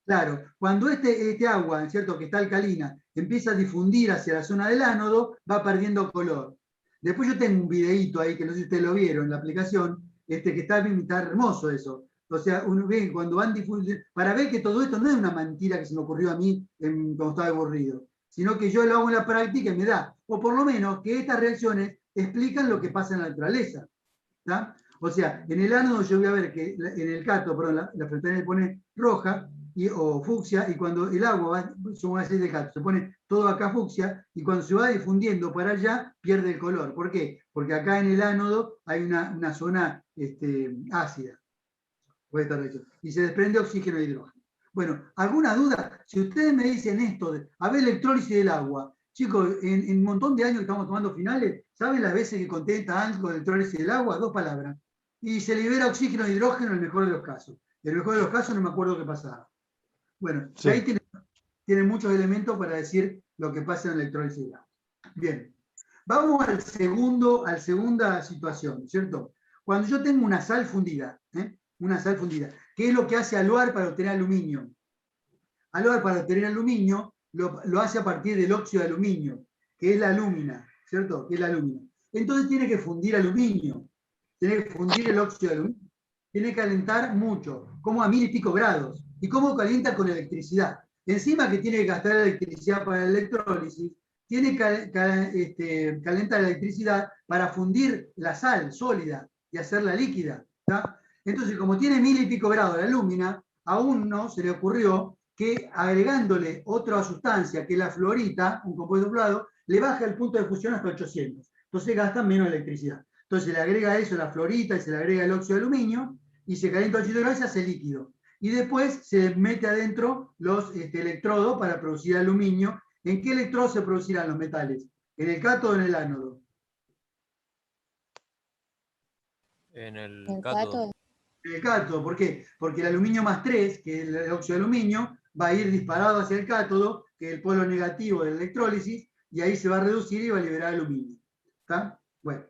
Claro, cuando este agua, ¿cierto?, que está alcalina, empieza a difundir hacia la zona del ánodo, va perdiendo color. Después yo tengo un videíto ahí, que no sé si ustedes lo vieron en la aplicación, que está hermoso eso. O sea, uno ve cuando van difundiendo, para ver que todo esto no es una mentira que se me ocurrió a mí cuando estaba aburrido, sino que yo lo hago en la práctica y me da. O por lo menos que estas reacciones explican lo que pasa en la naturaleza. ¿Tá? O sea, en el ánodo yo voy a ver que en el cátodo, perdón, la fenolftaleína se pone roja, o fucsia, y cuando el agua va, somos así de cátodo, se pone todo acá fucsia, y cuando se va difundiendo para allá, pierde el color. ¿Por qué? Porque acá en el ánodo hay una zona ácida. Puede estar hecho. Y se desprende oxígeno e hidrógeno. Bueno, ¿alguna duda? Si ustedes me dicen esto, a ver, electrólisis del agua, chicos, en un montón de años que estamos tomando finales, ¿saben las veces que contenta antes con electrólisis del agua? 2 palabras. Y se libera oxígeno e hidrógeno en el mejor de los casos. En el mejor de los casos no me acuerdo qué pasaba. Bueno, sí. Ahí tiene muchos elementos para decir lo que pasa en la electrólisis del agua. Bien, vamos a la segunda situación, ¿cierto? Cuando yo tengo una sal fundida, ¿qué es lo que hace Aluar para obtener aluminio? Aluar para obtener aluminio lo hace a partir del óxido de aluminio, que es la alúmina, ¿cierto? Que es la alúmina. Entonces tiene que fundir aluminio, tiene que fundir el óxido de aluminio, tiene que calentar mucho, como a 1000 y pico grados. ¿Y cómo calienta? Con electricidad. Encima que tiene que gastar electricidad para la electrólisis, tiene que calentar la electricidad para fundir la sal sólida y hacerla líquida. ¿Tá? Entonces, como tiene 1000 y pico grados la alúmina, a uno se le ocurrió que agregándole otra sustancia, que es la fluorita, un compuesto fluorado, le baja el punto de fusión hasta 800. Entonces gasta menos electricidad. Entonces le agrega eso, la fluorita, y se le agrega el óxido de aluminio, y se calienta a 800 grados y se hace líquido. Y después se mete adentro los electrodos para producir aluminio. ¿En qué electrodo se producirán los metales? ¿En el cátodo o en el ánodo? En el cátodo. En el cátodo, ¿por qué? Porque el aluminio más 3, que es el óxido de aluminio, va a ir disparado hacia el cátodo, que es el polo negativo de la electrólisis, y ahí se va a reducir y va a liberar aluminio. ¿Está? Bueno.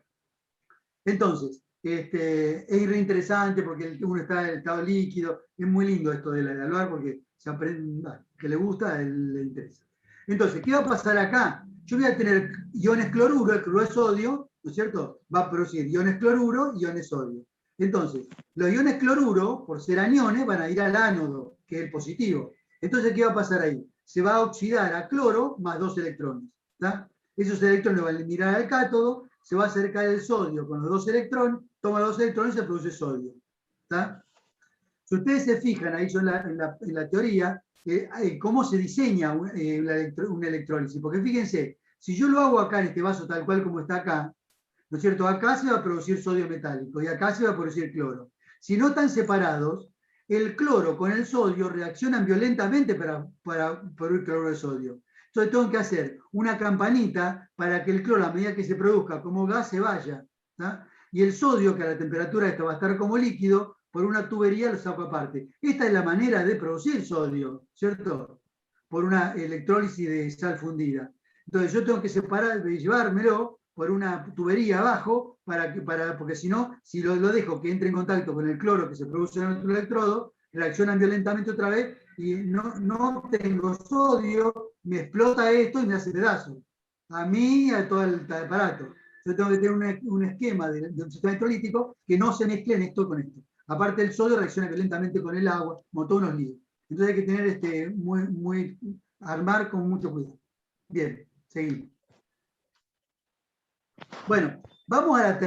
Entonces, es re interesante porque uno está en el estado líquido. Es muy lindo esto de Aluar porque se aprende, que le gusta, le interesa. Entonces, ¿qué va a pasar acá? Yo voy a tener iones cloruro, el cloruro de sodio, ¿no es cierto? Va a producir iones cloruro y iones sodio. Entonces, los iones cloruro, por ser aniones, van a ir al ánodo, que es el positivo. Entonces, ¿qué va a pasar ahí? Se va a oxidar a cloro más 2 electrones. ¿Tá? Esos electrones van a mirar al cátodo, se va a acercar el sodio con los 2 electrones, toma los 2 electrones y se produce sodio. ¿Tá? Si ustedes se fijan ahí en la teoría, cómo se diseña una electrólisis. Porque fíjense, si yo lo hago acá en este vaso tal cual como está acá, ¿no es cierto? Acá se va a producir sodio metálico y acá se va a producir cloro. Si no están separados, el cloro con el sodio reaccionan violentamente para producir cloro de sodio. Entonces tengo que hacer una campanita para que el cloro, a medida que se produzca como gas, se vaya. ¿Tá? Y el sodio, que a la temperatura esta va a estar como líquido, por una tubería, lo saco aparte. Esta es la manera de producir sodio, ¿cierto? Por una electrólisis de sal fundida. Entonces yo tengo que separar, llevármelo por una tubería abajo, porque si no, si lo dejo que entre en contacto con el cloro que se produce en otro electrodo, reaccionan violentamente otra vez y no tengo sodio, me explota esto y me hace pedazos. A mí y a todo el aparato. Yo tengo que tener un esquema de un sistema electrolítico que no se mezclen esto con esto. Aparte el sodio reacciona violentamente con el agua, como todos los líos. Entonces hay que tener armar con mucho cuidado. Bien, seguimos. Bueno, vamos a la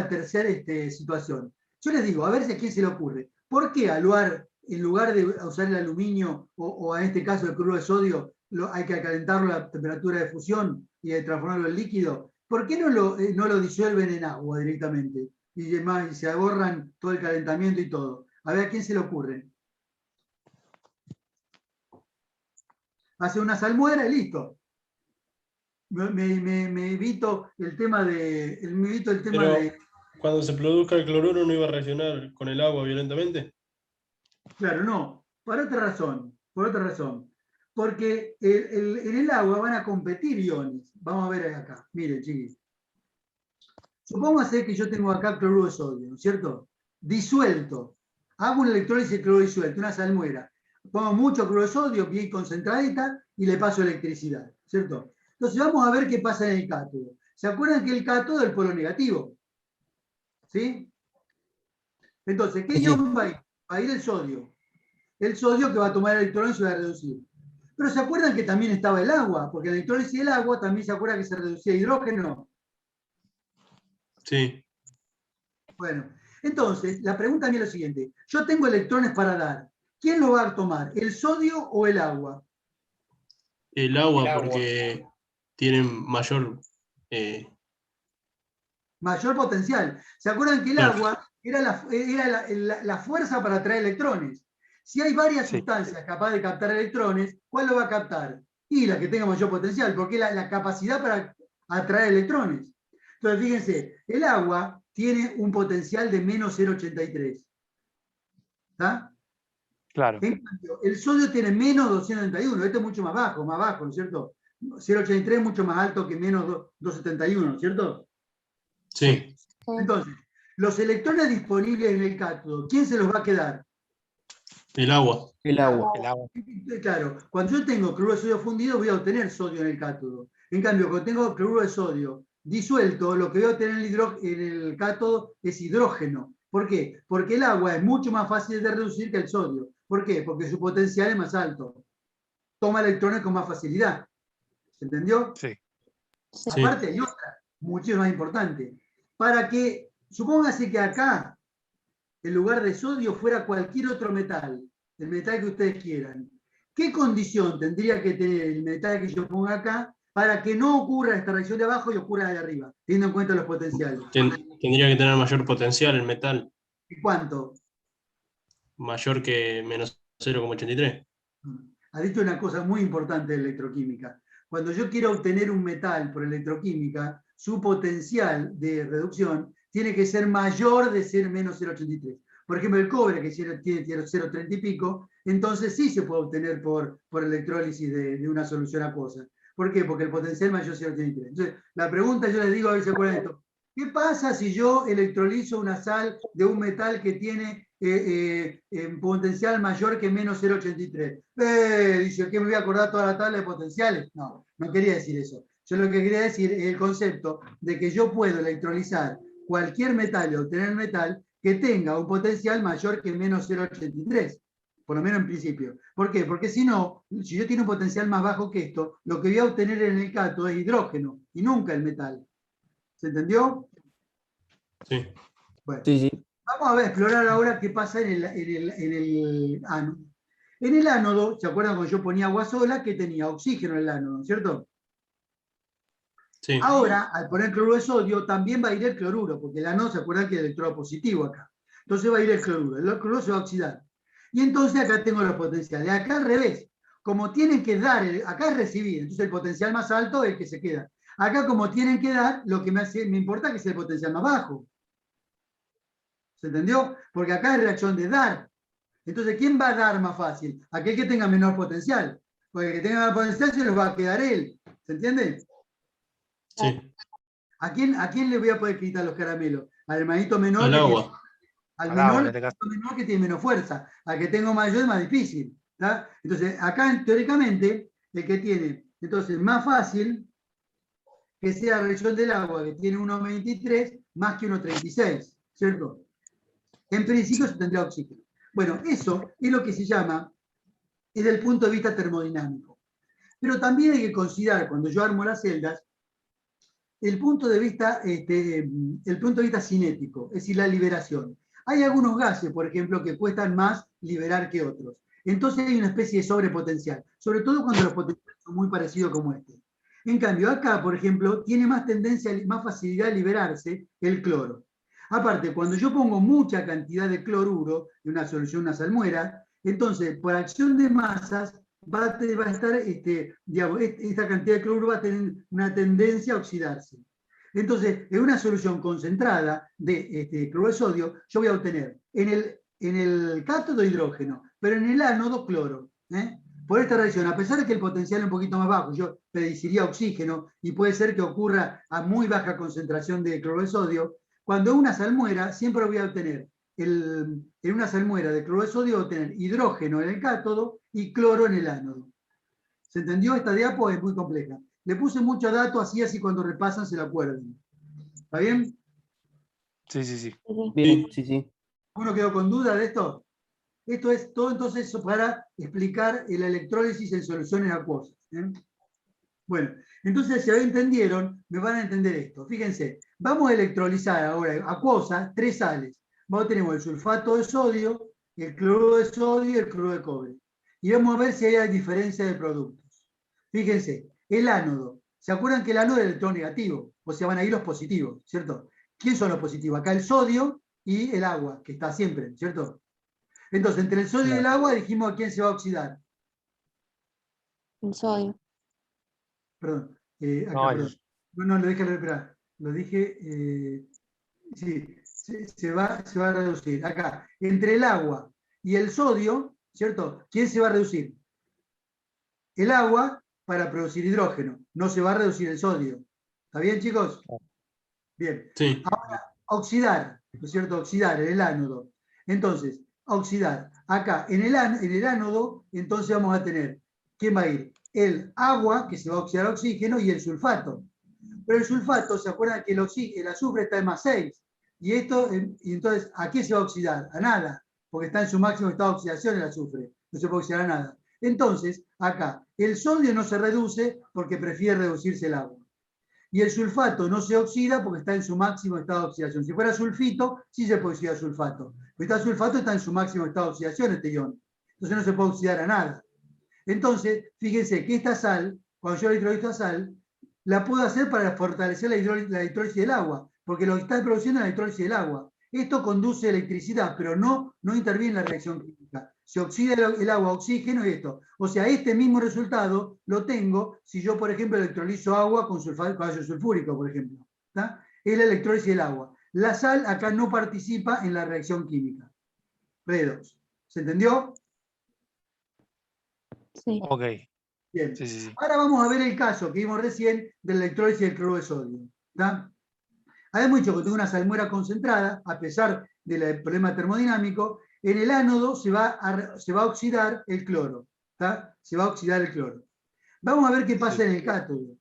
tercera situación. Yo les digo, a ver si a quién se le ocurre. ¿Por qué en lugar de usar el aluminio o en este caso el cloruro de sodio, hay que calentarlo a la temperatura de fusión y de transformarlo en líquido? ¿Por qué no lo disuelven en agua directamente? Y demás, y se ahorran todo el calentamiento y todo. A ver a quién se le ocurre. Hace una salmuera y listo. Me evito el tema de. Cuando se produzca el cloruro no iba a reaccionar con el agua violentamente. Claro, no. Por otra razón. Porque en el agua van a competir iones. Vamos a ver acá. Miren, chiquis. Supongamos que yo tengo acá cloruro de sodio, ¿no es cierto? Disuelto. Hago una electrólisis de cloruro disuelto, una salmuera. Pongo mucho cloruro de sodio, bien concentradita, y le paso electricidad, ¿cierto? Entonces vamos a ver qué pasa en el cátodo. ¿Se acuerdan que el cátodo es el polo negativo? ¿Sí? Entonces, ¿qué ion va a ir? Va a ir el sodio. El sodio que va a tomar electrones y se va a reducir. Pero ¿se acuerdan que también estaba el agua? Porque en la electrólisis del agua también se acuerda que se reducía hidrógeno. Sí. Bueno, entonces, la pregunta mía es la siguiente. Yo tengo electrones para dar. ¿Quién lo va a tomar? ¿El sodio o el agua? El agua, porque tienen mayor... mayor potencial. ¿Se acuerdan que el agua era la fuerza para atraer electrones? Si hay varias sustancias capaces de captar electrones, ¿cuál lo va a captar? Y la que tenga mayor potencial, porque es la capacidad para atraer electrones. Entonces, fíjense, el agua tiene un potencial de menos 0,83. ¿Está? Claro. En cambio, el sodio tiene menos 271. Este es mucho más bajo, ¿no es cierto? 0,83 es mucho más alto que menos 271, ¿no es cierto? Sí. Entonces, los electrones disponibles en el cátodo, ¿quién se los va a quedar? El agua. El agua. Claro, cuando yo tengo cloruro de sodio fundido, voy a obtener sodio en el cátodo. En cambio, cuando tengo cloruro de sodio disuelto, lo que voy a obtener en el cátodo es hidrógeno. ¿Por qué? Porque el agua es mucho más fácil de reducir que el sodio. ¿Por qué? Porque su potencial es más alto. Toma electrones con más facilidad. ¿Se entendió? Sí. Aparte hay otra, mucho más importante. Para que, supóngase que acá, en lugar de sodio, fuera cualquier otro metal, el metal que ustedes quieran. ¿Qué condición tendría que tener el metal que yo ponga acá para que no ocurra esta reacción de abajo y ocurra de arriba, teniendo en cuenta los potenciales? Tendría que tener mayor potencial el metal. ¿Y cuánto? Mayor que menos 0,83. Ha dicho una cosa muy importante de electroquímica. Cuando yo quiero obtener un metal por electroquímica, su potencial de reducción tiene que ser mayor de ser menos 0,83. Por ejemplo, el cobre, que tiene 0,30 y pico, entonces sí se puede obtener por electrólisis de una solución acuosa. ¿Por qué? Porque el potencial mayor es 0,83. Entonces, la pregunta, yo les digo, a ver si se acuerdan de esto. ¿Qué pasa si yo electrolizo una sal de un metal que tiene potencial mayor que menos 0,83? Dice, ¿qué me voy a acordar toda la tabla de potenciales? No, no quería decir eso. Yo lo que quería decir es el concepto de que yo puedo electrolizar cualquier metal y obtener metal que tenga un potencial mayor que menos 0,83. Por lo menos en principio. ¿Por qué? Porque si no, si yo tengo un potencial más bajo que esto, lo que voy a obtener en el cátodo es hidrógeno y nunca el metal. ¿Se entendió? Sí. Bueno, Sí. vamos a ver, explorar ahora qué pasa en el ánodo. En el ánodo, ¿se acuerdan cuando yo ponía agua sola? Que tenía oxígeno en el ánodo, ¿cierto? Sí. Ahora, al poner cloruro de sodio, también va a ir el cloruro, porque el ánodo, ¿se acuerdan que es el electrodo positivo acá? Entonces va a ir el cloruro se va a oxidar. Y entonces acá tengo los potenciales. Acá al revés, como tienen que dar, acá es recibir, entonces el potencial más alto es el que se queda. Acá como tienen que dar, lo que me importa es que sea el potencial más bajo. ¿Se entendió? Porque acá es reacción de dar. Entonces, ¿quién va a dar más fácil? Aquel que tenga menor potencial. Porque el que tenga menor potencial se los va a quedar él. ¿Se entiende? Sí. ¿A quién le voy a poder quitar los caramelos? Al hermanito menor. Al que tiene- agua. al Al menor, agua, en este caso. menor que tiene menos fuerza. Al que tengo mayor es más difícil. ¿Tá? Entonces, acá teóricamente, el que tiene, entonces, más fácil que sea la reacción del agua, que tiene 1,23 más que 1,36, ¿cierto? En principio se tendría oxígeno. Bueno, eso es lo que se llama, desde el punto de vista termodinámico. Pero también hay que considerar, cuando yo armo las celdas, el punto de vista cinético, es decir, la liberación. Hay algunos gases, por ejemplo, que cuestan más liberar que otros. Entonces hay una especie de sobrepotencial, sobre todo cuando los potenciales son muy parecidos como este. En cambio, acá, por ejemplo, tiene más tendencia, más facilidad de liberarse el cloro. Aparte, cuando yo pongo mucha cantidad de cloruro en una solución, una salmuera, entonces, por acción de masas, va a estar, esta cantidad de cloruro va a tener una tendencia a oxidarse. Entonces, en una solución concentrada de cloruro de sodio, yo voy a obtener en el cátodo hidrógeno, pero en el ánodo cloro. Por esta reacción, a pesar de que el potencial es un poquito más bajo, yo predeciría oxígeno y puede ser que ocurra a muy baja concentración de cloruro de sodio, cuando una salmuera siempre voy a obtener, en una salmuera de cloruro de sodio voy a obtener hidrógeno en el cátodo y cloro en el ánodo. ¿Se entendió? Esta diapo es muy compleja. Le puse mucho dato, así cuando repasan se lo acuerdan. ¿Está bien? Sí, sí, sí. Bien, sí, sí. ¿Uno quedó con duda de esto? Esto es todo entonces para explicar la electrólisis en soluciones acuosas. Bueno, entonces si ahora entendieron, me van a entender esto. Fíjense, vamos a electrolizar ahora acuosa 3 sales. Tenemos el sulfato de sodio, el cloruro de sodio y el cloruro de cobre. Y vamos a ver si hay diferencia de productos. Fíjense, el ánodo. ¿Se acuerdan que el ánodo es el electrón negativo? O sea, van a ir los positivos, ¿cierto? ¿Quién son los positivos? Acá el sodio y el agua, que está siempre, ¿cierto? Entonces, entre el sodio y el agua dijimos a quién se va a oxidar. El sodio. Perdón. Acá, No, perdón. No, lo dije al respirar. Lo dije. Sí, se va a reducir. Acá, entre el agua y el sodio, ¿cierto? ¿Quién se va a reducir? El agua para producir hidrógeno. No se va a reducir el sodio. ¿Está bien, chicos? Bien. Sí. Ahora, oxidar, ¿no es cierto? Oxidar en el ánodo. Entonces, oxidar. Acá, en el ánodo, entonces vamos a tener, ¿quién va a ir? El agua, que se va a oxidar a oxígeno, y el sulfato. Pero el sulfato, ¿se acuerdan que el azufre está en +6? Y entonces, ¿a qué se va a oxidar? A nada, porque está en su máximo estado de oxidación el azufre. No se puede oxidar a nada. Entonces, acá, el sodio no se reduce porque prefiere reducirse el agua. Y el sulfato no se oxida porque está en su máximo estado de oxidación. Si fuera sulfito, sí se puede oxidar sulfato. Pero el sulfato está en su máximo estado de oxidación, este ion. Entonces no se puede oxidar a nada. Entonces, fíjense que esta sal, cuando yo electrolizo a sal, la puedo hacer para fortalecer la electrólisis del agua, porque lo que está produciendo es la electrólisis del agua. Esto conduce electricidad, pero no interviene en la reacción química. Se oxida el agua a oxígeno y esto. O sea, este mismo resultado lo tengo si yo, por ejemplo, electrolizo agua con ácido sulfúrico, por ejemplo. ¿Tá? Es la electrólisis del agua. La sal acá no participa en la reacción química. Redox. ¿Se entendió? Sí. Ok. Bien. Sí, sí, sí. Ahora vamos a ver el caso que vimos recién de la electrólisis del cloruro de sodio. ¿Tá? Habíamos dicho que tengo una salmuera concentrada, a pesar del problema termodinámico, en el ánodo se va a oxidar el cloro. ¿Tá? Se va a oxidar el cloro. Vamos a ver qué pasa en el cátodo.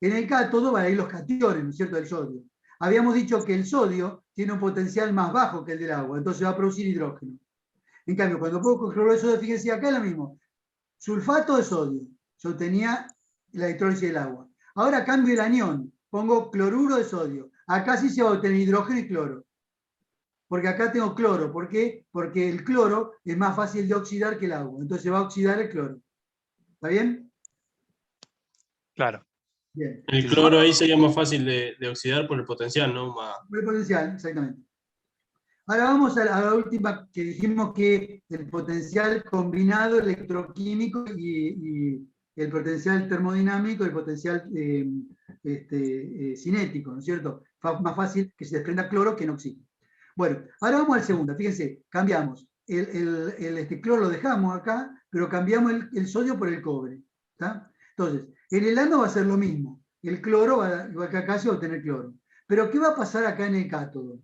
En el cátodo van a ir los cationes, ¿no es cierto?, del sodio. Habíamos dicho que el sodio tiene un potencial más bajo que el del agua, entonces va a producir hidrógeno. En cambio, cuando pongo cloruro de sodio, fíjense acá es lo mismo. Sulfato de sodio, yo tenía la electrólisis del agua. Ahora cambio el anión, pongo cloruro de sodio. Acá sí se va a obtener hidrógeno y cloro. Porque acá tengo cloro. ¿Por qué? Porque el cloro es más fácil de oxidar que el agua. Entonces se va a oxidar el cloro. ¿Está bien? Claro. Bien. El cloro ahí sería más fácil de oxidar por el potencial, ¿no? Por el potencial, exactamente. Ahora vamos a la última que dijimos que el potencial combinado electroquímico y el potencial termodinámico, el potencial cinético, ¿no es cierto? Más fácil que se desprenda cloro que en oxígeno. Bueno, ahora vamos al segundo. Fíjense, cambiamos. El cloro lo dejamos acá, pero cambiamos el sodio por el cobre. ¿Está? Entonces, en el ano va a ser lo mismo. El cloro va, igual que acá se va a obtener cloro. Pero ¿qué va a pasar acá en el cátodo?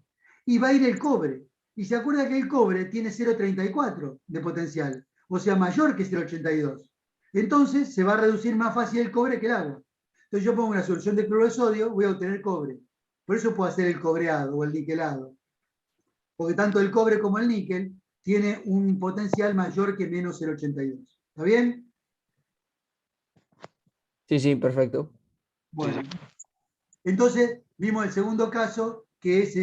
Y va a ir el cobre. Y se acuerda que el cobre tiene 0,34 de potencial, o sea, mayor que 0,82. Entonces se va a reducir más fácil el cobre que el agua. Entonces yo pongo una solución de cloro de sodio, voy a obtener cobre. Por eso puedo hacer el cobreado o el niquelado. Porque tanto el cobre como el níquel tiene un potencial mayor que menos 0,82. ¿Está bien? Sí, sí, perfecto. Bueno. Entonces, vimos el segundo caso, que es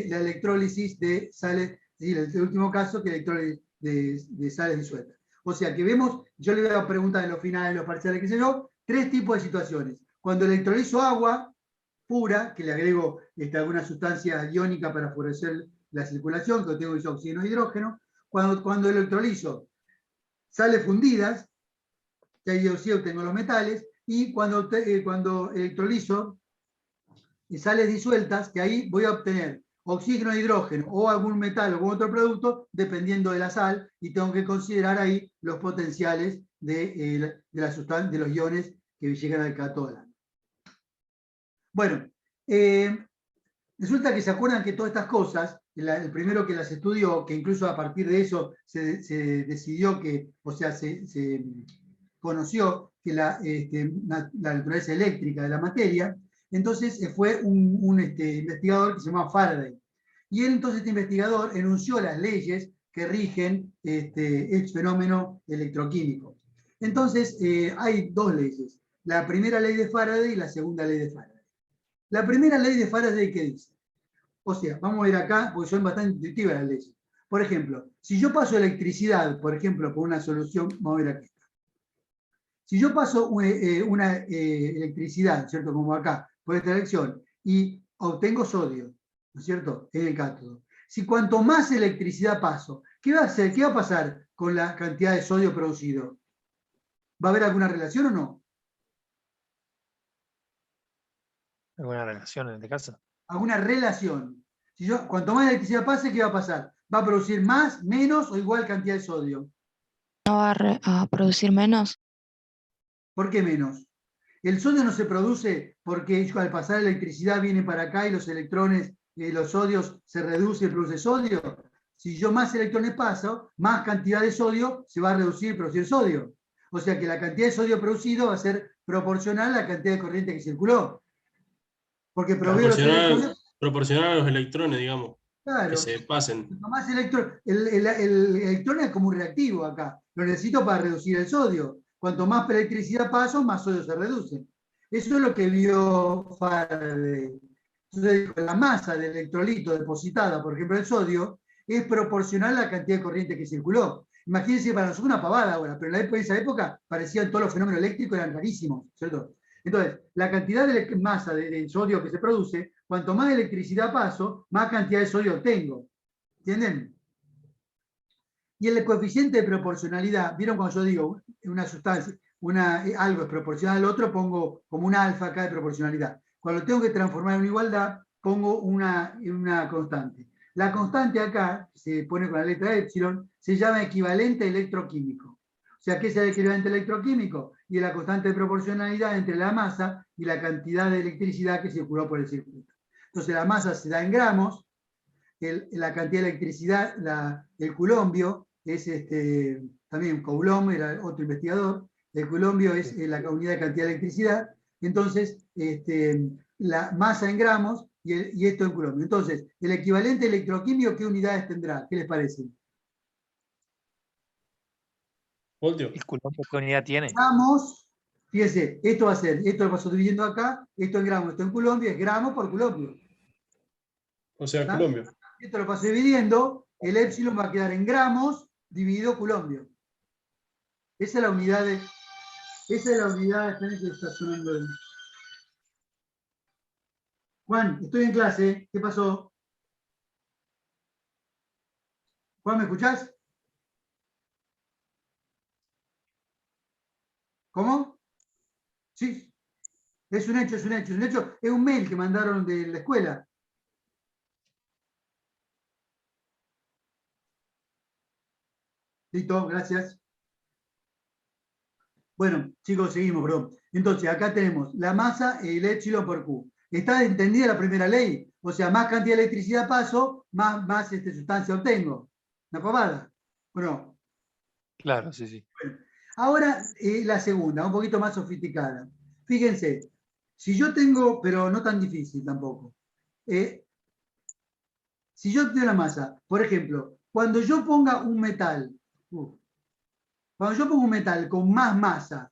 la electrólisis de sales, sí, el último caso, que es electrólisis de sales disueltas. O sea, que vemos, yo le voy a preguntar en los finales, en los parciales, qué sé yo, 3 tipos de situaciones. Cuando electrolizo agua pura, que le agrego alguna sustancia iónica para favorecer la circulación, que tengo oxígeno e hidrógeno. Cuando electrolizo sales fundidas, que ahí yo sí obtengo los metales, y cuando electrolizo y sales disueltas, que ahí voy a obtener oxígeno e hidrógeno o algún metal o algún otro producto, dependiendo de la sal, y tengo que considerar ahí los potenciales de los iones que llegan al cátodo. Bueno, resulta que se acuerdan que todas estas cosas, el primero que las estudió, que incluso a partir de eso se decidió que, o sea, se conoció que la naturaleza eléctrica de la materia. Entonces fue un investigador que se llama Faraday. Y él, entonces, este investigador enunció las leyes que rigen el fenómeno electroquímico. Entonces, hay 2 leyes. La primera ley de Faraday y la segunda ley de Faraday. La primera ley de Faraday, ¿qué dice? O sea, vamos a ver acá, porque son bastante intuitivas las leyes. Por ejemplo, si yo paso electricidad, por ejemplo, por una solución, vamos a ver aquí. Si yo paso una electricidad, ¿cierto? Como acá, por esta elección, y obtengo sodio, ¿no es cierto? En el cátodo. Si cuanto más electricidad paso, ¿qué va a hacer? ¿Qué va a pasar con la cantidad de sodio producido? ¿Va a haber alguna relación o no? ¿Alguna relación en este caso? Alguna relación. Si cuanto más electricidad pase, ¿qué va a pasar? ¿Va a producir más, menos o igual cantidad de sodio? ¿No va a producir menos? ¿Por qué menos? El sodio no se produce porque al pasar electricidad viene para acá y los electrones, los sodios se reducen y produce sodio. Si yo más electrones paso, más cantidad de sodio se va a reducir y producir sodio. O sea que la cantidad de sodio producido va a ser proporcional a la cantidad de corriente que circuló. Porque provee los electrones. Proporcional a los electrones, digamos. Claro. Que se pasen. Más el electrón es como un reactivo acá. Lo necesito para reducir el sodio. Cuanto más electricidad paso, más sodio se reduce. Eso es lo que vio Faraday. Entonces, la masa del electrolito depositada, por ejemplo, el sodio, es proporcional a la cantidad de corriente que circuló. Imagínense, para nosotros una pavada ahora, pero en esa época parecían todos los fenómenos eléctricos, eran rarísimos, ¿cierto? Entonces, la cantidad de masa de sodio que se produce, cuanto más electricidad paso, más cantidad de sodio obtengo. ¿Entienden? Y el coeficiente de proporcionalidad, ¿vieron cuando yo digo una sustancia, algo es proporcional al otro, pongo como un alfa acá de proporcionalidad? Cuando tengo que transformar en una igualdad, pongo una constante. La constante acá, se pone con la letra epsilon, se llama equivalente electroquímico. O sea, ¿qué es el equivalente electroquímico? Y es la constante de proporcionalidad entre la masa y la cantidad de electricidad que circuló por el circuito. Entonces la masa se da en gramos, la cantidad de electricidad, el coulombio, es también Coulomb, era otro investigador, el coulombio es la unidad de cantidad de electricidad, entonces la masa en gramos y esto en coulombio. Entonces, el equivalente electroquímico, ¿qué unidades tendrá? ¿Qué les parece? Voltio. ¿El coulombio qué unidad tiene? Gramos, fíjense, esto va a ser, esto lo paso dividiendo acá, esto en gramos, esto en coulombio, es gramos por coulombio. O sea, coulombio. Esto lo paso dividiendo, el épsilon va a quedar en gramos dividido coulombio. Esa es la unidad de. Esa es la unidad que está sonando. Juan, estoy en clase. ¿Qué pasó? Juan, ¿me escuchás? ¿Cómo? Sí. Es un hecho, es un hecho, es un hecho. Es un mail que mandaron de la escuela. Listo, gracias. Bueno, chicos, seguimos, perdón. Entonces, acá tenemos la masa y el epsilon por Q. ¿Está entendida la primera ley? O sea, más cantidad de electricidad paso, más sustancia obtengo. ¿Una pavada? ¿O no? Claro, sí, sí. Bueno, ahora la segunda, un poquito más sofisticada. Fíjense, si yo tengo, pero no tan difícil tampoco. Si yo tengo la masa, por ejemplo, cuando yo ponga un metal, con más masa,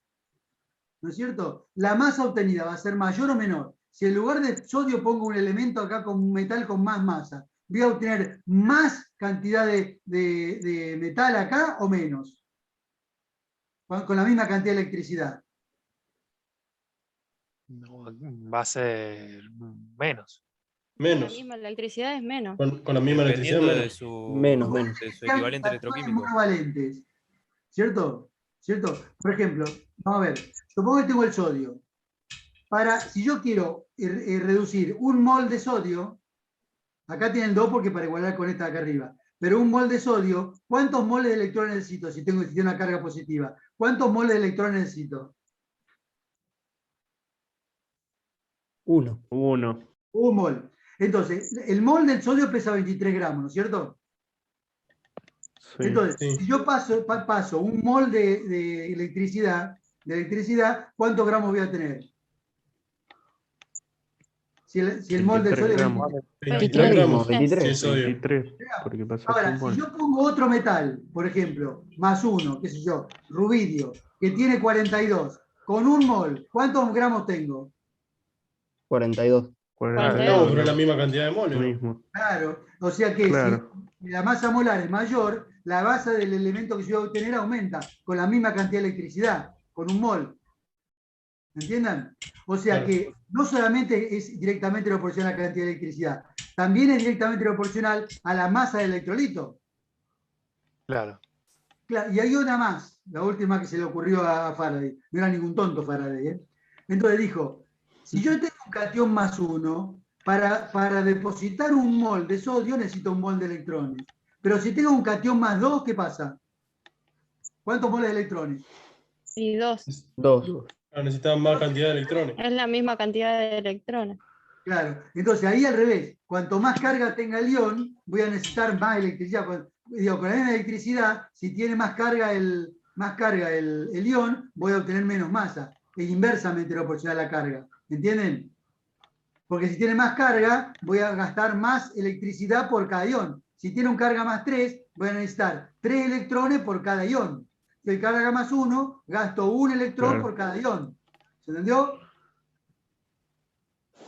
¿no es cierto? La masa obtenida va a ser mayor o menor. Si en lugar de sodio pongo un elemento acá con un metal con más masa, ¿voy a obtener más cantidad de metal acá o menos? Con la misma cantidad de electricidad. No, va a ser menos. La Menos. misma electricidad es menos. Con la misma electricidad, Dependiendo menos. Menos. de su equivalente electroquímico. Monovalentes, ¿cierto? Por ejemplo, vamos a ver, supongo que tengo el sodio. Si yo quiero reducir un mol de sodio, acá tienen 2 porque para igualar con esta de acá arriba, pero un mol de sodio, ¿cuántos moles de electrones necesito si tengo una carga positiva? ¿Cuántos moles de electrones necesito? 1. 1. Un mol. Entonces, el mol del sodio pesa 23 gramos, ¿no es cierto? Sí. Entonces, si yo paso un mol de electricidad, ¿cuántos gramos voy a tener? Si el mol del 23 sodio es gramos. 23 gramos. 23. Sí, es sodio. 23, porque pasa Ahora, un si mol. yo pongo otro metal, por ejemplo, más 1, qué sé yo, rubidio, que tiene 42, con un mol, ¿cuántos gramos tengo? 42. 42, pero es la misma cantidad de moles. Lo ¿no? mismo. Claro, o sea que Claro. si la masa molar es mayor, la masa del elemento que yo voy a obtener aumenta con la misma cantidad de electricidad, con un mol. ¿Entiendan? O sea Claro. que no solamente es directamente proporcional a la cantidad de electricidad, también es directamente proporcional a la masa del electrolito. Claro. Claro, y hay una más, la última que se le ocurrió a Faraday. No era ningún tonto Faraday, ¿eh? Entonces dijo, si yo tengo un catión más 1, para depositar un mol de sodio necesito un mol de electrones. Pero si tengo un catión más 2, ¿qué pasa? ¿Cuántos moles de electrones? Y 2. 2. Necesitan más cantidad de electrones. Es la misma cantidad de electrones. Claro, entonces ahí al revés, cuanto más carga tenga el ion, voy a necesitar más electricidad. Con la misma electricidad, si tiene más carga el ion, voy a obtener menos masa. Es inversamente proporcional a la carga. ¿Entienden? Porque si tiene más carga, voy a gastar más electricidad por cada ion. Si tiene un carga más 3, voy a necesitar 3 electrones por cada ion. Si el carga más 1, gasto un electrón por cada ion. ¿Se entendió?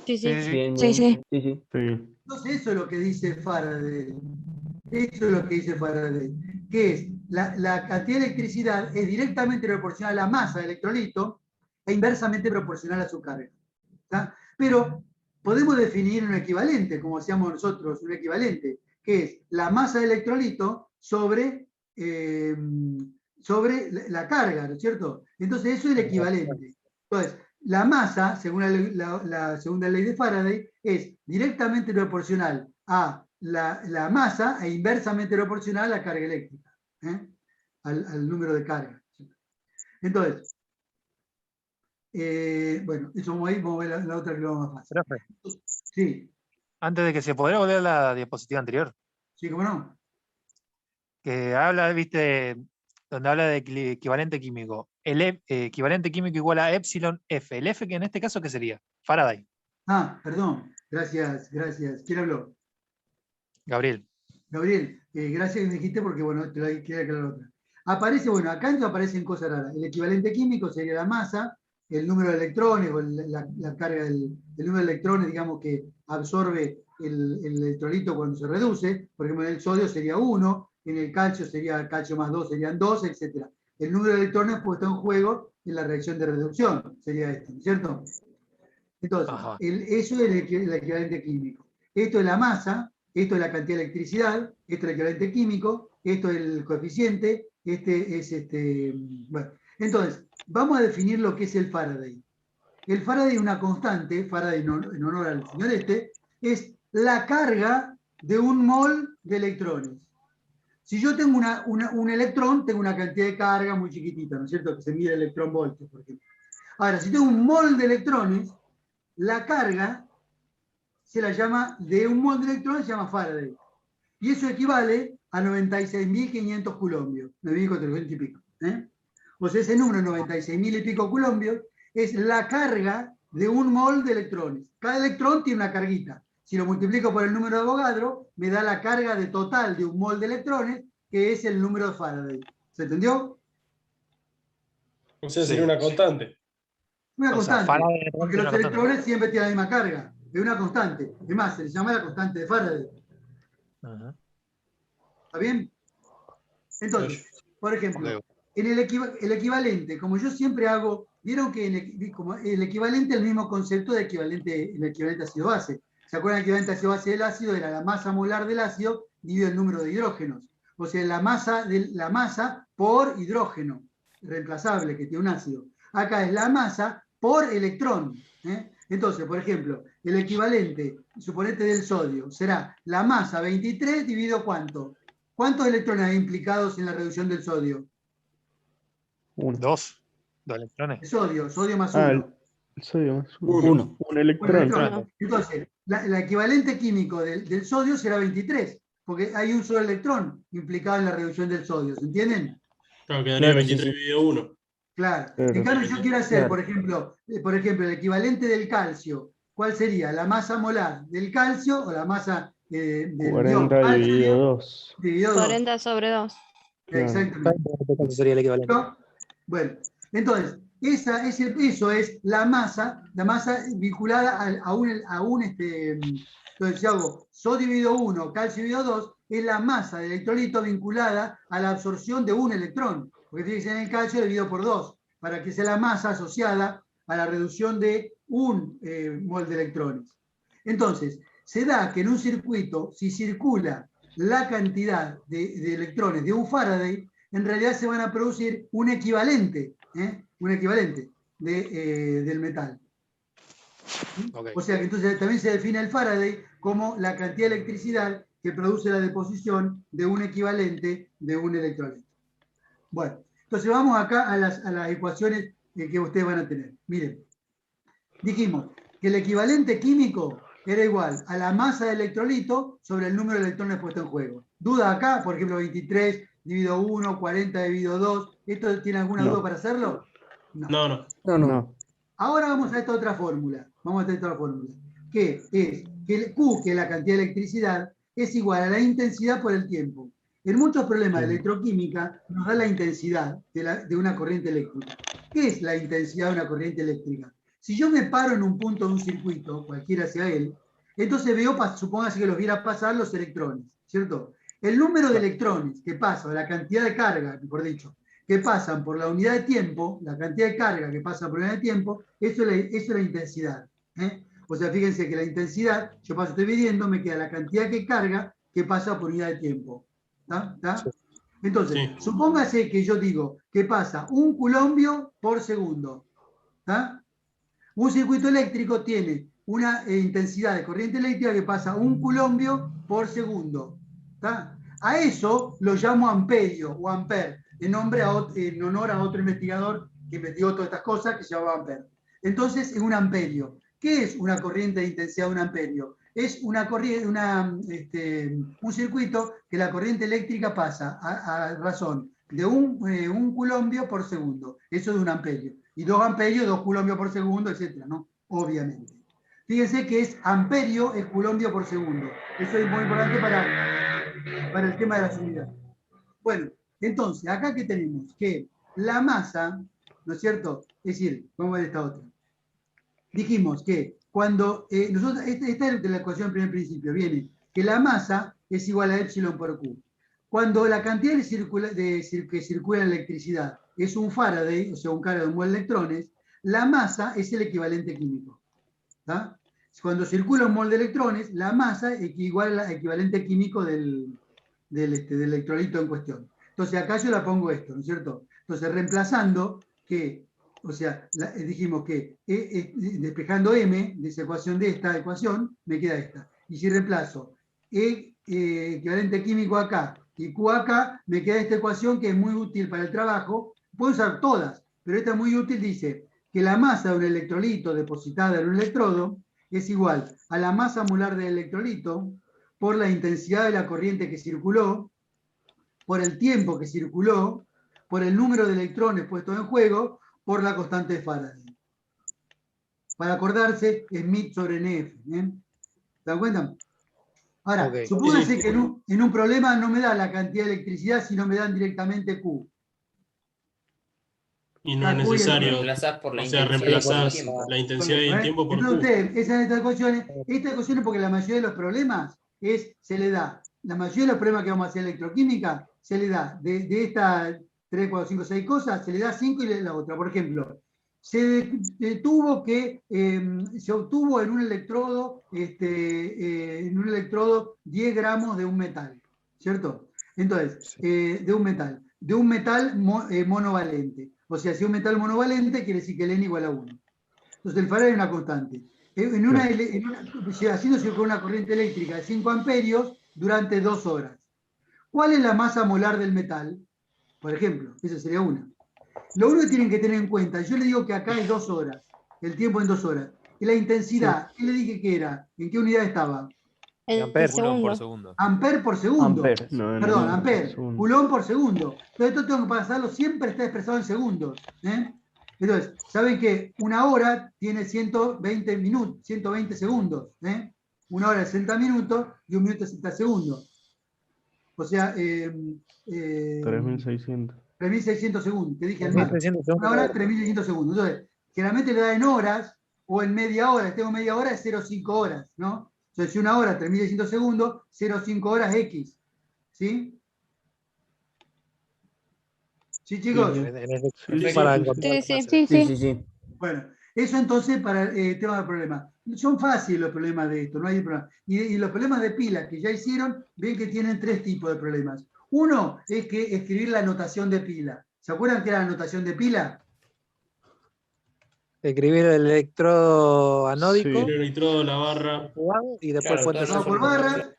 Sí, sí. Bien, Sí, sí. Sí, sí. Entonces eso es lo que dice Faraday. Eso es lo que dice Faraday. Que es, la cantidad de electricidad es directamente proporcional a la masa del electrolito e inversamente proporcional a su carga. ¿Está? Pero podemos definir un equivalente, como hacíamos nosotros, un equivalente, que es la masa del electrolito sobre la carga, ¿no es cierto? Entonces eso es el equivalente. Entonces, la masa, según la segunda ley de Faraday, es directamente proporcional a la masa e inversamente proporcional a la carga eléctrica, al número de carga. Entonces, bueno, eso vamos a ver la otra que lo vamos a hacer. Profe, Sí, antes de que se podría volver a la diapositiva anterior, sí, cómo no. que habla, viste, donde habla de equivalente químico. El equivalente químico igual a epsilon F. ¿El F que en este caso qué sería? Faraday. Ah, perdón. Gracias. ¿Quién habló? Gabriel. Gabriel, gracias que me dijiste porque, bueno, te la quería aclarar otra. Aparece, bueno, acá aparecen cosas raras. El equivalente químico sería la masa, el número de electrones o la carga el número de electrones, digamos, que absorbe el electrolito cuando se reduce. Por ejemplo, en el sodio sería 1, en el calcio sería calcio más 2, serían 2, etc. El número de electrones puesto en juego en la reacción de reducción, sería esto, ¿no es cierto? Entonces, eso es el equivalente químico. Esto es la masa, esto es la cantidad de electricidad, esto es el equivalente químico, esto es el coeficiente, bueno. Entonces, vamos a definir lo que es el Faraday. El Faraday es una constante, Faraday en honor al señor es la carga de un mol de electrones. Si yo tengo un electrón, tengo una cantidad de carga muy chiquitita, ¿no es cierto? Que se mide electrón-voltios, por ejemplo. Ahora, si tengo un mol de electrones, la carga se la llama, de un mol de electrones se llama Faraday. Y eso equivale a 96.500 coulombios, 9.400 y pico. O sea, ese número, 96.000 y pico coulombios, es la carga de un mol de electrones. Cada electrón tiene una carguita. Si lo multiplico por el número de Avogadro, me da la carga de total de un mol de electrones, que es el número de Faraday. ¿Se entendió? O sea, sería una constante. Una O sea, constante. Faraday Porque es los una electrones constante. siempre tienen la misma carga. Es una constante. Es más, se le llama la constante de Faraday. Ajá. ¿Está bien? Entonces, por ejemplo, en el equivalente, como yo siempre hago, vieron que como el equivalente es el mismo concepto de el equivalente ácido-base. ¿Se acuerdan? El equivalente ácido-base del ácido era la masa molar del ácido dividido el número de hidrógenos. O sea, la masa por hidrógeno reemplazable que tiene un ácido. Acá es la masa por electrón. Entonces, por ejemplo, el equivalente, suponete del sodio, será la masa 23 dividido ¿cuánto? ¿Cuántos electrones hay implicados en la reducción del sodio? 1. Dos electrones. Sodio más Ah, 1. el sodio más 1. 1. Un electrón. Electrón. Entonces, el equivalente químico del sodio será 23, porque hay un solo electrón implicado en la reducción del sodio. ¿Se entienden? Claro, quedaría Claro, sí, 23 sí. dividido 1. Claro. Claro. En cambio, yo quiero hacer, Claro. por ejemplo, el equivalente del calcio. ¿Cuál sería? ¿La masa molar del calcio o la masa del 40 dividido 2. dividido 2? 40 sobre 2. Claro. Exactamente. ¿Cuánto sería el equivalente? ¿No? Bueno, entonces, eso es la masa vinculada entonces, si hago sodio dividido 1, calcio dividido 2, es la masa del electrolito vinculada a la absorción de un electrón. Porque tiene que ser en el calcio dividido por 2, para que sea la masa asociada a la reducción de un mol de electrones. Entonces, se da que en un circuito, si circula la cantidad de electrones de un Faraday, en realidad se van a producir un equivalente del metal. Okay. O sea que entonces también se define el Faraday como la cantidad de electricidad que produce la deposición de un equivalente de un electrolito. Bueno, entonces vamos acá a las ecuaciones que ustedes van a tener. Miren, dijimos que el equivalente químico era igual a la masa de electrolito sobre el número de electrones puesto en juego. ¿Duda acá? Por ejemplo, 23 dividido 1, 40 dividido 2. ¿Esto tiene alguna duda para hacerlo? No. No. Ahora vamos a esta otra fórmula. Que es que el Q, que es la cantidad de electricidad, es igual a la intensidad por el tiempo. En muchos problemas de electroquímica nos da la intensidad de una corriente eléctrica. ¿Qué es la intensidad de una corriente eléctrica? Si yo me paro en un punto de un circuito, cualquiera sea él, entonces veo, supóngase que los viera pasar los electrones, ¿cierto? El número de electrones que pasa, o la cantidad de carga, mejor dicho, que pasan por la unidad de tiempo, la cantidad de carga que pasa por la unidad de tiempo, eso es la intensidad. O sea, fíjense que la intensidad, estoy midiendo, me queda la cantidad de carga que pasa por unidad de tiempo. ¿Está? Entonces, supóngase que yo digo que pasa 1 coulombio por segundo. ¿Está? Un circuito eléctrico tiene una intensidad de corriente eléctrica que pasa 1 coulombio por segundo. ¿Está? A eso lo llamo amperio o ampere, en honor a otro investigador que investigó todas estas cosas que se llamaba Ampere. Entonces, es un amperio. ¿Qué es una corriente de intensidad de un amperio? Es un circuito que la corriente eléctrica pasa a razón de 1 coulombio por segundo. Eso es un amperio. Y 2 amperios, 2 coulombios por segundo, etc., ¿no? Obviamente. Fíjense que es amperio, es coulombio por segundo. Eso es muy importante para el tema de las unidades. Bueno, entonces, acá que tenemos que la masa, ¿no es cierto? Es decir, vamos a ver esta otra. Dijimos que cuando nosotros, esta es de la ecuación en primer principio, viene que la masa es igual a epsilon por Q. Cuando la cantidad que circula en electricidad es un Faraday, o sea, un carga de un mol de electrones, la masa es el equivalente químico. ¿Tá? Cuando circula un mol de electrones, la masa es igual al equivalente químico del electrolito en cuestión. Entonces acá yo la pongo esto, ¿no es cierto? Entonces reemplazando que, o sea, dijimos que despejando M de esa ecuación de esta ecuación, me queda esta. Y si reemplazo equivalente químico acá y Q acá, me queda esta ecuación que es muy útil para el trabajo. Puedo usar todas, pero esta es muy útil, dice que la masa de un electrolito depositada en un electrodo es igual a la masa molar del electrolito por la intensidad de la corriente que circuló, por el tiempo que circuló, por el número de electrones puestos en juego, por la constante de Faraday. Para acordarse, es mid sobre NF. ¿Bien? ¿Se dan cuenta? Ahora, Ok. supónganse que en un problema no me da la cantidad de electricidad, sino me dan directamente Q. Y no es Q y el necesario, Reemplazás por la o sea, intensidad y por el reemplazás tiempo. la intensidad y el tiempo por Entonces Q. ustedes, estas ecuaciones, porque la mayoría de los problemas se le da, la mayoría de los problemas que vamos a hacer electroquímica, se le da de estas 3, 4, 5, 6 cosas, se le da 5 y la otra. Por ejemplo, se obtuvo en un electrodo, en un electrodo 10 gramos de un metal, ¿cierto? Entonces, de un metal monovalente. O sea, si un metal monovalente, quiere decir que el N igual a 1. Entonces, el Faraday es una constante. Haciéndose con una corriente eléctrica de 5 amperios durante 2 horas. ¿Cuál es la masa molar del metal? Por ejemplo, esa sería una. Lo único que tienen que tener en cuenta, yo le digo que acá es 2 horas, el tiempo en 2 horas. Y la intensidad, ¿qué le dije que era? ¿En qué unidad estaba? Coulomb por segundo. Amper por segundo. Amperes. No, Perdón, no, amper. segundo. Coulomb por segundo. Entonces esto tengo que pasarlo, siempre está expresado en segundos. Entonces, saben que una hora tiene 120 minutos, 120 segundos. Una hora es 60 minutos y un minuto es 60 segundos. O sea, 3600. 3600 segundos, te dije al mal. 3.600 segundos. Una hora, 3600 segundos. Entonces, generalmente le da en horas o en media hora. Si tengo media hora es 0,5 horas, ¿no? Entonces, si una hora, 3600 segundos, 0,5 horas X. ¿Sí? ¿Sí, chicos? Para Sí, encontrar sí. Bueno, eso entonces para el tema del problema. Son fáciles los problemas de esto, no hay problema. Y los problemas de pila que ya hicieron, ven que tienen 3 tipos de problemas. Uno es que escribir la notación de pila. ¿Se acuerdan qué era la notación de pila? escribir el electrodo anódico El electrodo, la barra, y después Claro, fuente todo No, por barras,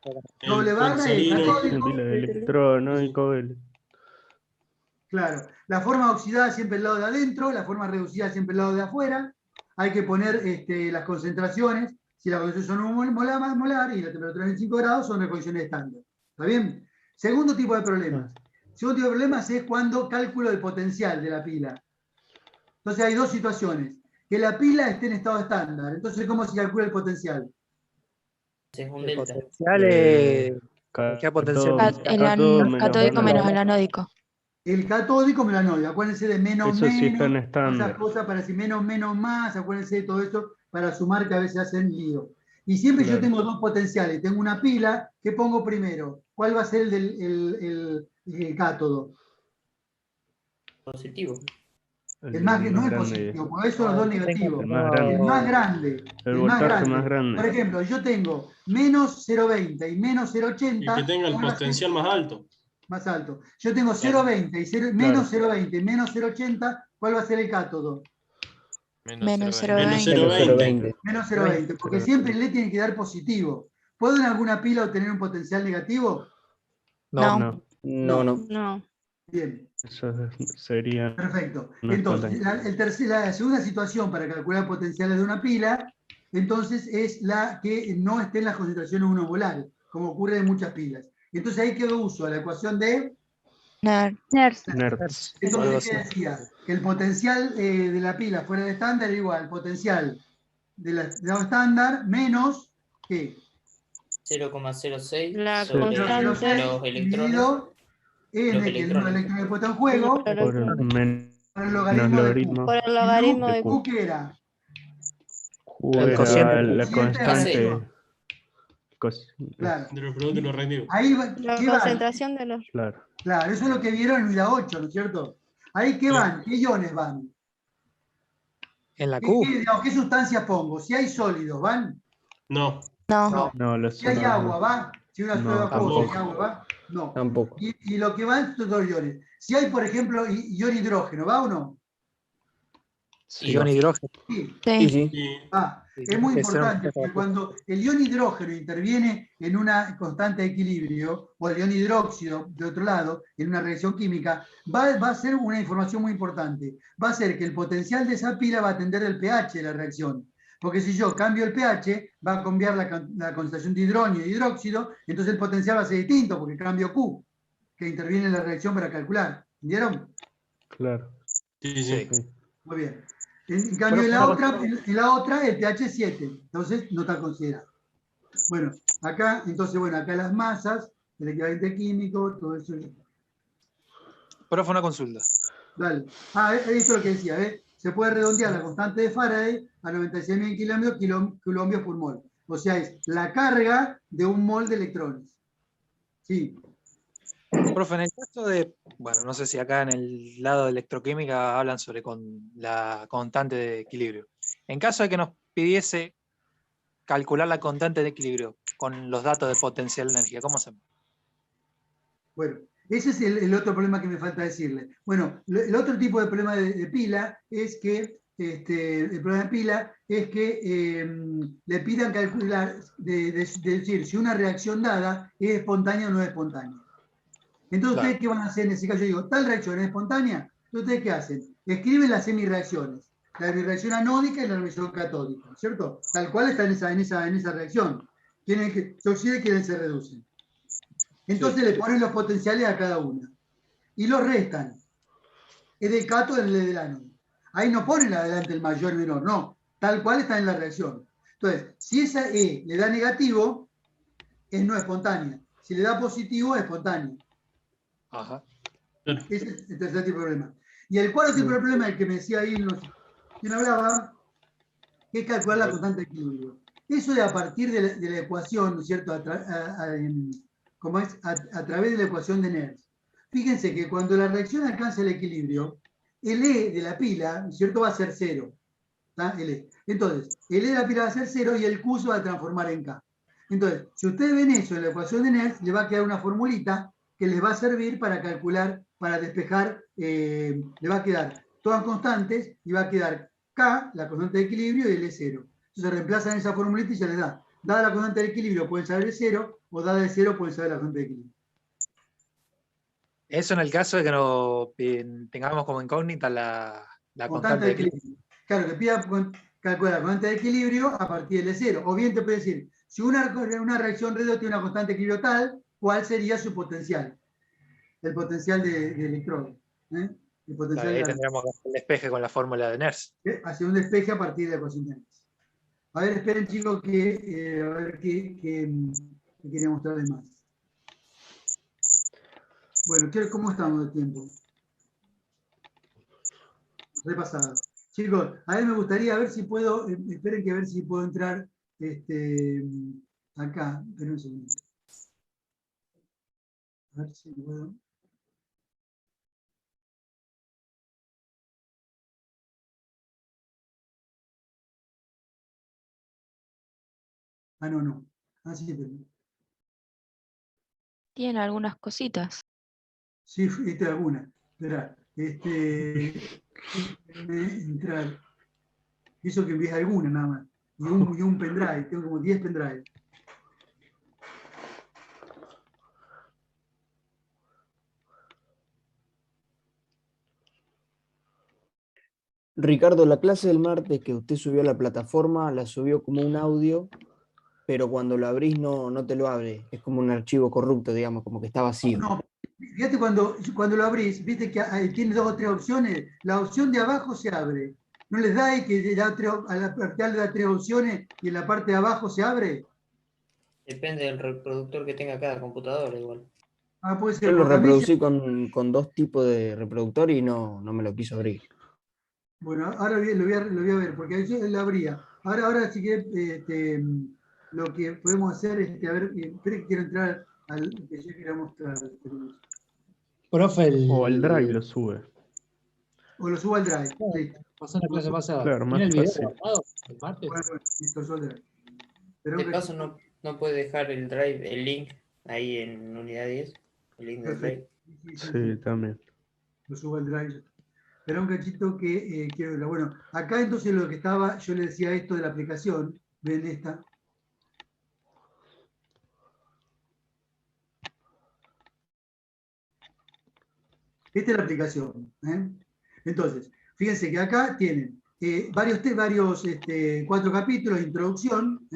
el doble barra y salino. catódico. Pila de electrónico. Claro, la forma oxidada siempre al lado de adentro, la forma reducida siempre al lado de afuera. Hay que poner las concentraciones. Si la concentración son molar y la temperatura es 25 grados, son condiciones estándar. ¿Está bien? Segundo tipo de problemas. Segundo tipo de problemas es cuando cálculo el potencial de la pila. Entonces hay 2 situaciones. Que la pila esté en estado estándar. Entonces, ¿cómo se calcula el potencial? Es un el delta. potencial es ¿qué potencial? Catódico menos el anódico. El catódico me lo anódico. Acuérdense de menos, Eso sí está en menos, esas estándar. cosas para decir menos, menos, más. Acuérdense de todo esto para sumar que a veces hacen lío. Y siempre yo Claro. tengo 2 potenciales. Tengo una pila, ¿qué pongo primero? ¿Cuál va a ser el cátodo? Positivo. El más, no es grande. positivo, por eso los 2 negativos. El más grande. El más grande. El voltaje más grande. Por ejemplo, yo tengo menos 0,20 y menos El 0,80. que tenga el potencial más alto. Más alto. Yo tengo 0,20 y menos 0,20 y menos 0,80. ¿Cuál va a ser el cátodo? Menos 0,20. Menos 0,20. Porque siempre le tiene que dar positivo. ¿Puedo en alguna pila obtener un potencial negativo? No. No. Bien. Eso sería. Perfecto. No es Entonces, la segunda situación para calcular potenciales de una pila, entonces es la que no esté en las concentraciones 1 molares, como ocurre en muchas pilas. Entonces ahí quedó uso a la ecuación de Nerds. Entonces, ¿qué decía? Que el potencial de la pila fuera de estándar era igual al potencial de la estándar menos ¿qué? 0,06 La sobre constante. los electrones. Dividido en Los el número de electrones. electrones puestos en juego Por por el logaritmo de Q. Por el logaritmo de Q, Q. ¿qué era? Q El era cociente. la Cociente constante. Claro. De los productos y los reactivos. Ahí va, La ¿qué van? concentración de los. Claro. Claro, eso es lo que vieron en unidad 8, ¿no es cierto? Ahí, ¿qué van? ¿Qué iones van? En la Q. ¿Qué sustancias pongo? Si hay sólidos, ¿van? No. No. No, los Si hay agua, ¿va? Si una No, sola cosa, tampoco. si hay agua, ¿va? No. Tampoco. Y lo que van son 2 iones. Si hay, por ejemplo, ion hidrógeno, ¿va o no? Ion hidrógeno. Sí. Sí, Y Va. Es muy que ser un- importante, porque cuando el ion hidrógeno interviene en una constante de equilibrio, o el ion hidróxido, de otro lado, en una reacción química, va a ser una información muy importante. Va a ser que el potencial de esa pila va a atender el pH de la reacción. Porque si yo cambio el pH, va a cambiar la concentración de hidrógeno y de hidróxido, entonces el potencial va a ser distinto, porque cambio Q, que interviene en la reacción para calcular. ¿Entendieron? Claro. Sí. Sí. Muy bien. En cambio, en la otra el pH es 7, entonces no está considerado. Bueno, acá las masas, el equivalente químico, todo eso. Profe, una consulta. Dale. Esto es lo que decía, ¿ves? Se puede redondear la constante de Faraday a 96.000 kilombios por mol. O sea, es la carga de un mol de electrones. Sí. Profe, en el caso de, bueno, no sé si acá en el lado de electroquímica hablan sobre la constante de equilibrio. En caso de que nos pidiese calcular la constante de equilibrio con los datos de potencial de energía, ¿cómo hacemos? Bueno, ese es el otro problema que me falta decirle. Bueno, el otro tipo de problema de pila es que, el problema de pila es que le pidan calcular, decir si una reacción dada es espontánea o no es espontánea. Entonces, Claro. ¿ustedes qué van a hacer en ese caso? Yo digo, tal reacción es espontánea. Entonces, ¿ustedes qué hacen? Escriben las semireacciones. La reacción anódica y la reacción catódica, ¿cierto? Tal cual está en esa reacción. Tienen que se oxida y quieren se reducen. Entonces le ponen los potenciales a cada una. Y los restan. Es del cátodo y del ánodo. Ahí no ponen adelante el mayor y menor, no. Tal cual está en la reacción. Entonces, si esa E le da negativo, es no espontánea. Si le da positivo, es espontánea. Ajá. Ese es el tercer tipo de problema. Y el cuarto tipo de problema, el que me decía ahí, quien hablaba, que es calcular la constante de equilibrio. Eso de a partir de la ecuación, ¿no es cierto? A través de la ecuación de Nernst. Fíjense que cuando la reacción alcanza el equilibrio, el E de la pila, ¿no es cierto?, va a ser 0. ¿Está? El E. Entonces, el E de la pila va a ser 0 y el Q se va a transformar en K. Entonces, si ustedes ven eso en la ecuación de Nernst, le va a quedar una formulita que les va a servir para calcular, para despejar, le va a quedar todas constantes y va a quedar K, la constante de equilibrio, y el E0. Entonces reemplazan esa formulita y se les da. Dada la constante de equilibrio pueden saber el 0, o dada el 0 pueden saber la constante de equilibrio. Eso en el caso de que no tengamos como incógnita la constante de equilibrio. Claro, que pida calcular la constante de equilibrio a partir del E0. O bien te puede decir, si una reacción redox tiene una constante de equilibrio tal, ¿cuál sería su potencial? El potencial de electrón. El potencial Ahí de tendríamos el despeje con la fórmula de Nernst. hacer un despeje a partir de la ecuación de Nernst. A ver, esperen chicos, a ver qué quería mostrarles más. Bueno, ¿cómo estamos de tiempo? Repasado. Chicos, a ver, me gustaría ver si puedo, esperen que a ver si puedo entrar acá. Esperen un segundo. A ver si puedo. Ah, no. Ah, sí, pero... Tiene algunas cositas. Sí, alguna. Esperá, entrar. Eso que envíes alguna nada más. Y un pendrive, tengo como 10 pendrives. Ricardo, la clase del martes que usted subió a la plataforma, la subió como un audio, pero cuando lo abrís no te lo abre. Es como un archivo corrupto, digamos, como que está vacío. No, fíjate cuando lo abrís, viste que tiene 2 o 3 opciones. La opción de abajo se abre. ¿No les da ahí que a la parte le da 3 opciones y en la parte de abajo se abre? Depende del reproductor que tenga cada computadora igual. Ah, puede Yo ser. lo Porque a mí reproducí con 2 tipos de reproductor y no me lo quiso abrir. Bueno, ahora lo voy a ver, porque yo lo abría. Ahora sí que lo que podemos hacer es, a ver, espera que quiero entrar al que yo quería mostrar. Profe, O el Drive lo sube. O lo subo al Drive. Listo. pasó en la clase pasada. Claro, ¿Tiene el más video fácil. guardado el martes? Bueno, listo, subo al Drive. Pero De paso no puede dejar el drive, el link ahí en unidad 10, el link del drive. Sí, también. Lo subo al Drive. Espera un cachito que quiero verla. Bueno, acá entonces lo que estaba, yo le decía esto de la aplicación, ven esta. Esta es la aplicación. Entonces, fíjense que acá tienen varios 4 capítulos de introducción.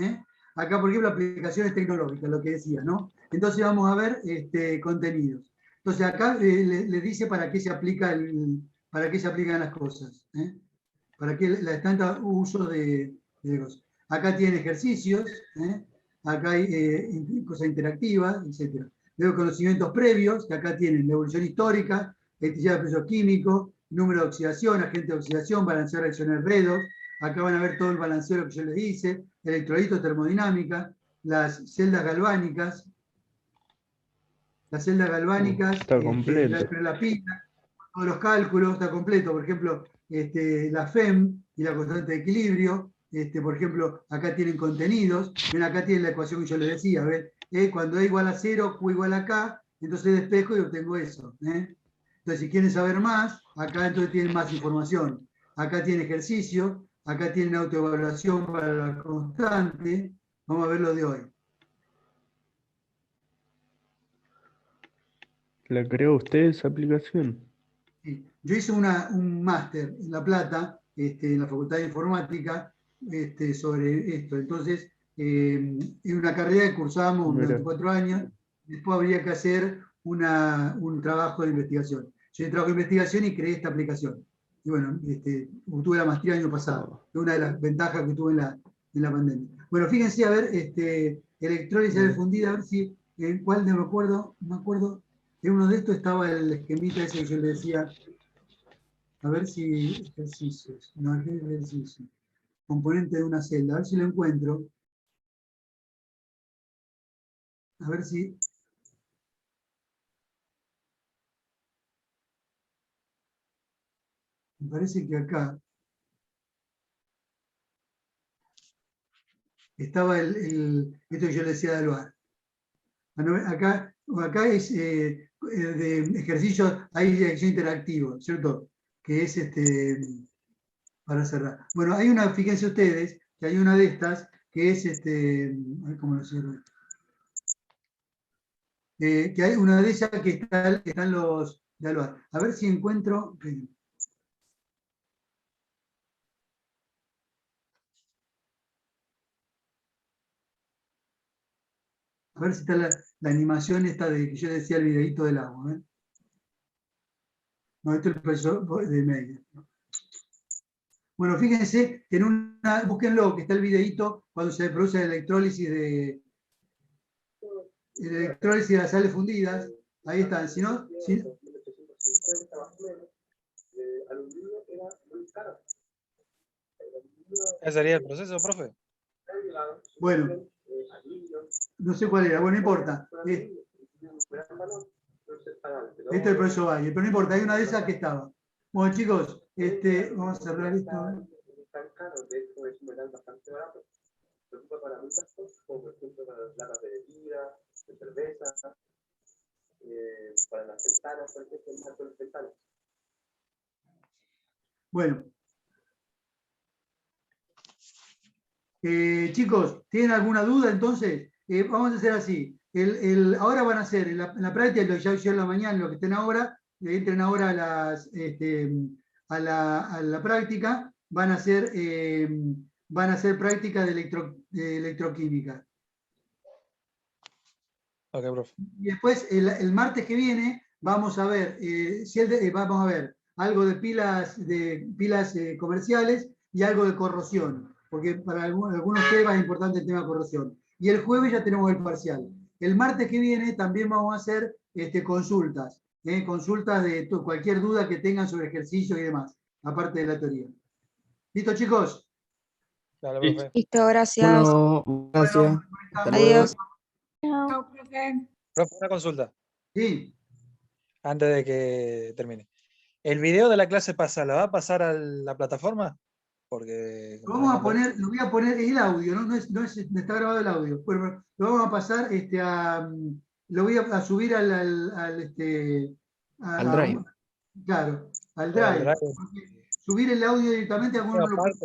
Acá, por ejemplo, aplicaciones tecnológicas, lo que decía, ¿no? Entonces vamos a ver contenidos. Entonces acá les dice para qué se aplican las cosas. Para qué está uso de cosas. Acá tiene ejercicios, acá hay cosas interactivas, etc. Luego conocimientos previos, que acá tienen la evolución histórica, electricidad de procesos químicos, número de oxidación, agente de oxidación, balanceo de reacciones redox. Acá van a ver todo el balanceo que yo les hice, electrolitos, termodinámica, las celdas galvánicas. Las celdas galvánicas, Está completo. la pila, todos los cálculos, está completo. Por ejemplo, la FEM y la constante de equilibrio. Por ejemplo, acá tienen contenidos. Ven, acá tienen la ecuación que yo les decía. ¿Ven? Cuando E igual a 0, Q igual a K, entonces despejo y obtengo eso. Entonces, si quieren saber más, acá entonces tienen más información. Acá tienen ejercicio, acá tienen autoevaluación para la constante. Vamos a ver lo de hoy. ¿La creó usted esa aplicación? Sí. Yo hice un máster en La Plata, en la Facultad de Informática, sobre esto. Entonces, en una carrera que cursábamos durante 4 años, después habría que hacer un trabajo de investigación. Yo hice trabajo de investigación y creé esta aplicación. Y bueno, tuve la maestría el año pasado. Es una de las ventajas que tuve en la pandemia. Bueno, fíjense, a ver, electrólisis fundida, a ver si, en cuál no me acuerdo. En uno de estos estaba el esquemita ese que yo le decía. A ver si ejercicios. No, aquí es ejercicio. Componente de una celda. A ver si lo encuentro. A ver si. Me parece que acá estaba esto que yo le decía de Alvar. Acá es de ejercicios, hay ejercicio interactivo, ¿cierto? Que es para cerrar. Bueno, hay una, fíjense ustedes, que hay una de estas, que es a ver cómo lo cierro. Que hay una de ellas que están los de Alvar. A ver si encuentro. A ver si está la animación esta de que yo decía el videito del agua. No, esto es el profesor de media. Bueno, fíjense que búsquenlo, que está el videito cuando se produce la electrólisis de las sales fundidas. Ahí están. Si no, ¿Ese sería el proceso, profe? bueno, no sé cuál era, bueno, no importa. Este es el profesor Valle, pero no importa, hay una de esas que estaba. Bueno, chicos, vamos a cerrar esto. Bueno. Chicos, ¿tienen alguna duda entonces? Vamos a hacer así. Ahora van a hacer en la práctica, lo que ya hicieron en la mañana, lo que estén ahora, entren ahora a la práctica, van a hacer práctica de electroquímica. Ok, profe. Y después, el martes que viene, vamos a ver, vamos a ver algo de pilas comerciales y algo de corrosión, porque para algunos temas es importante el tema de corrosión. Y el jueves ya tenemos el parcial. El martes que viene también vamos a hacer consultas, consultas de cualquier duda que tengan sobre ejercicio y demás, aparte de la teoría. ¿Listo, chicos? Dale, profe. Listo, gracias. Bueno, gracias. Hasta luego. Adiós. Chao, profe. Profe, una consulta. Sí. Antes de que termine. ¿El video de la clase pasada la va a pasar a la plataforma? Porque Lo voy a poner el audio, ¿no? No está grabado el audio. Bueno, lo vamos a pasar lo voy a subir al Drive. Claro, al Pero al Drive. Drive, Porque subir el audio directamente, algunos no lo pueden,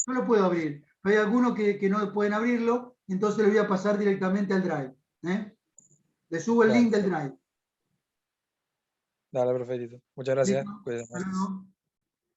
no lo puedo abrir. Pero hay algunos que no pueden abrirlo, entonces le voy a pasar directamente al Drive. ¿eh? Le subo el Dale. link del Drive. Dale, perfecto. Muchas gracias. Listo. Cuídense. Hasta luego.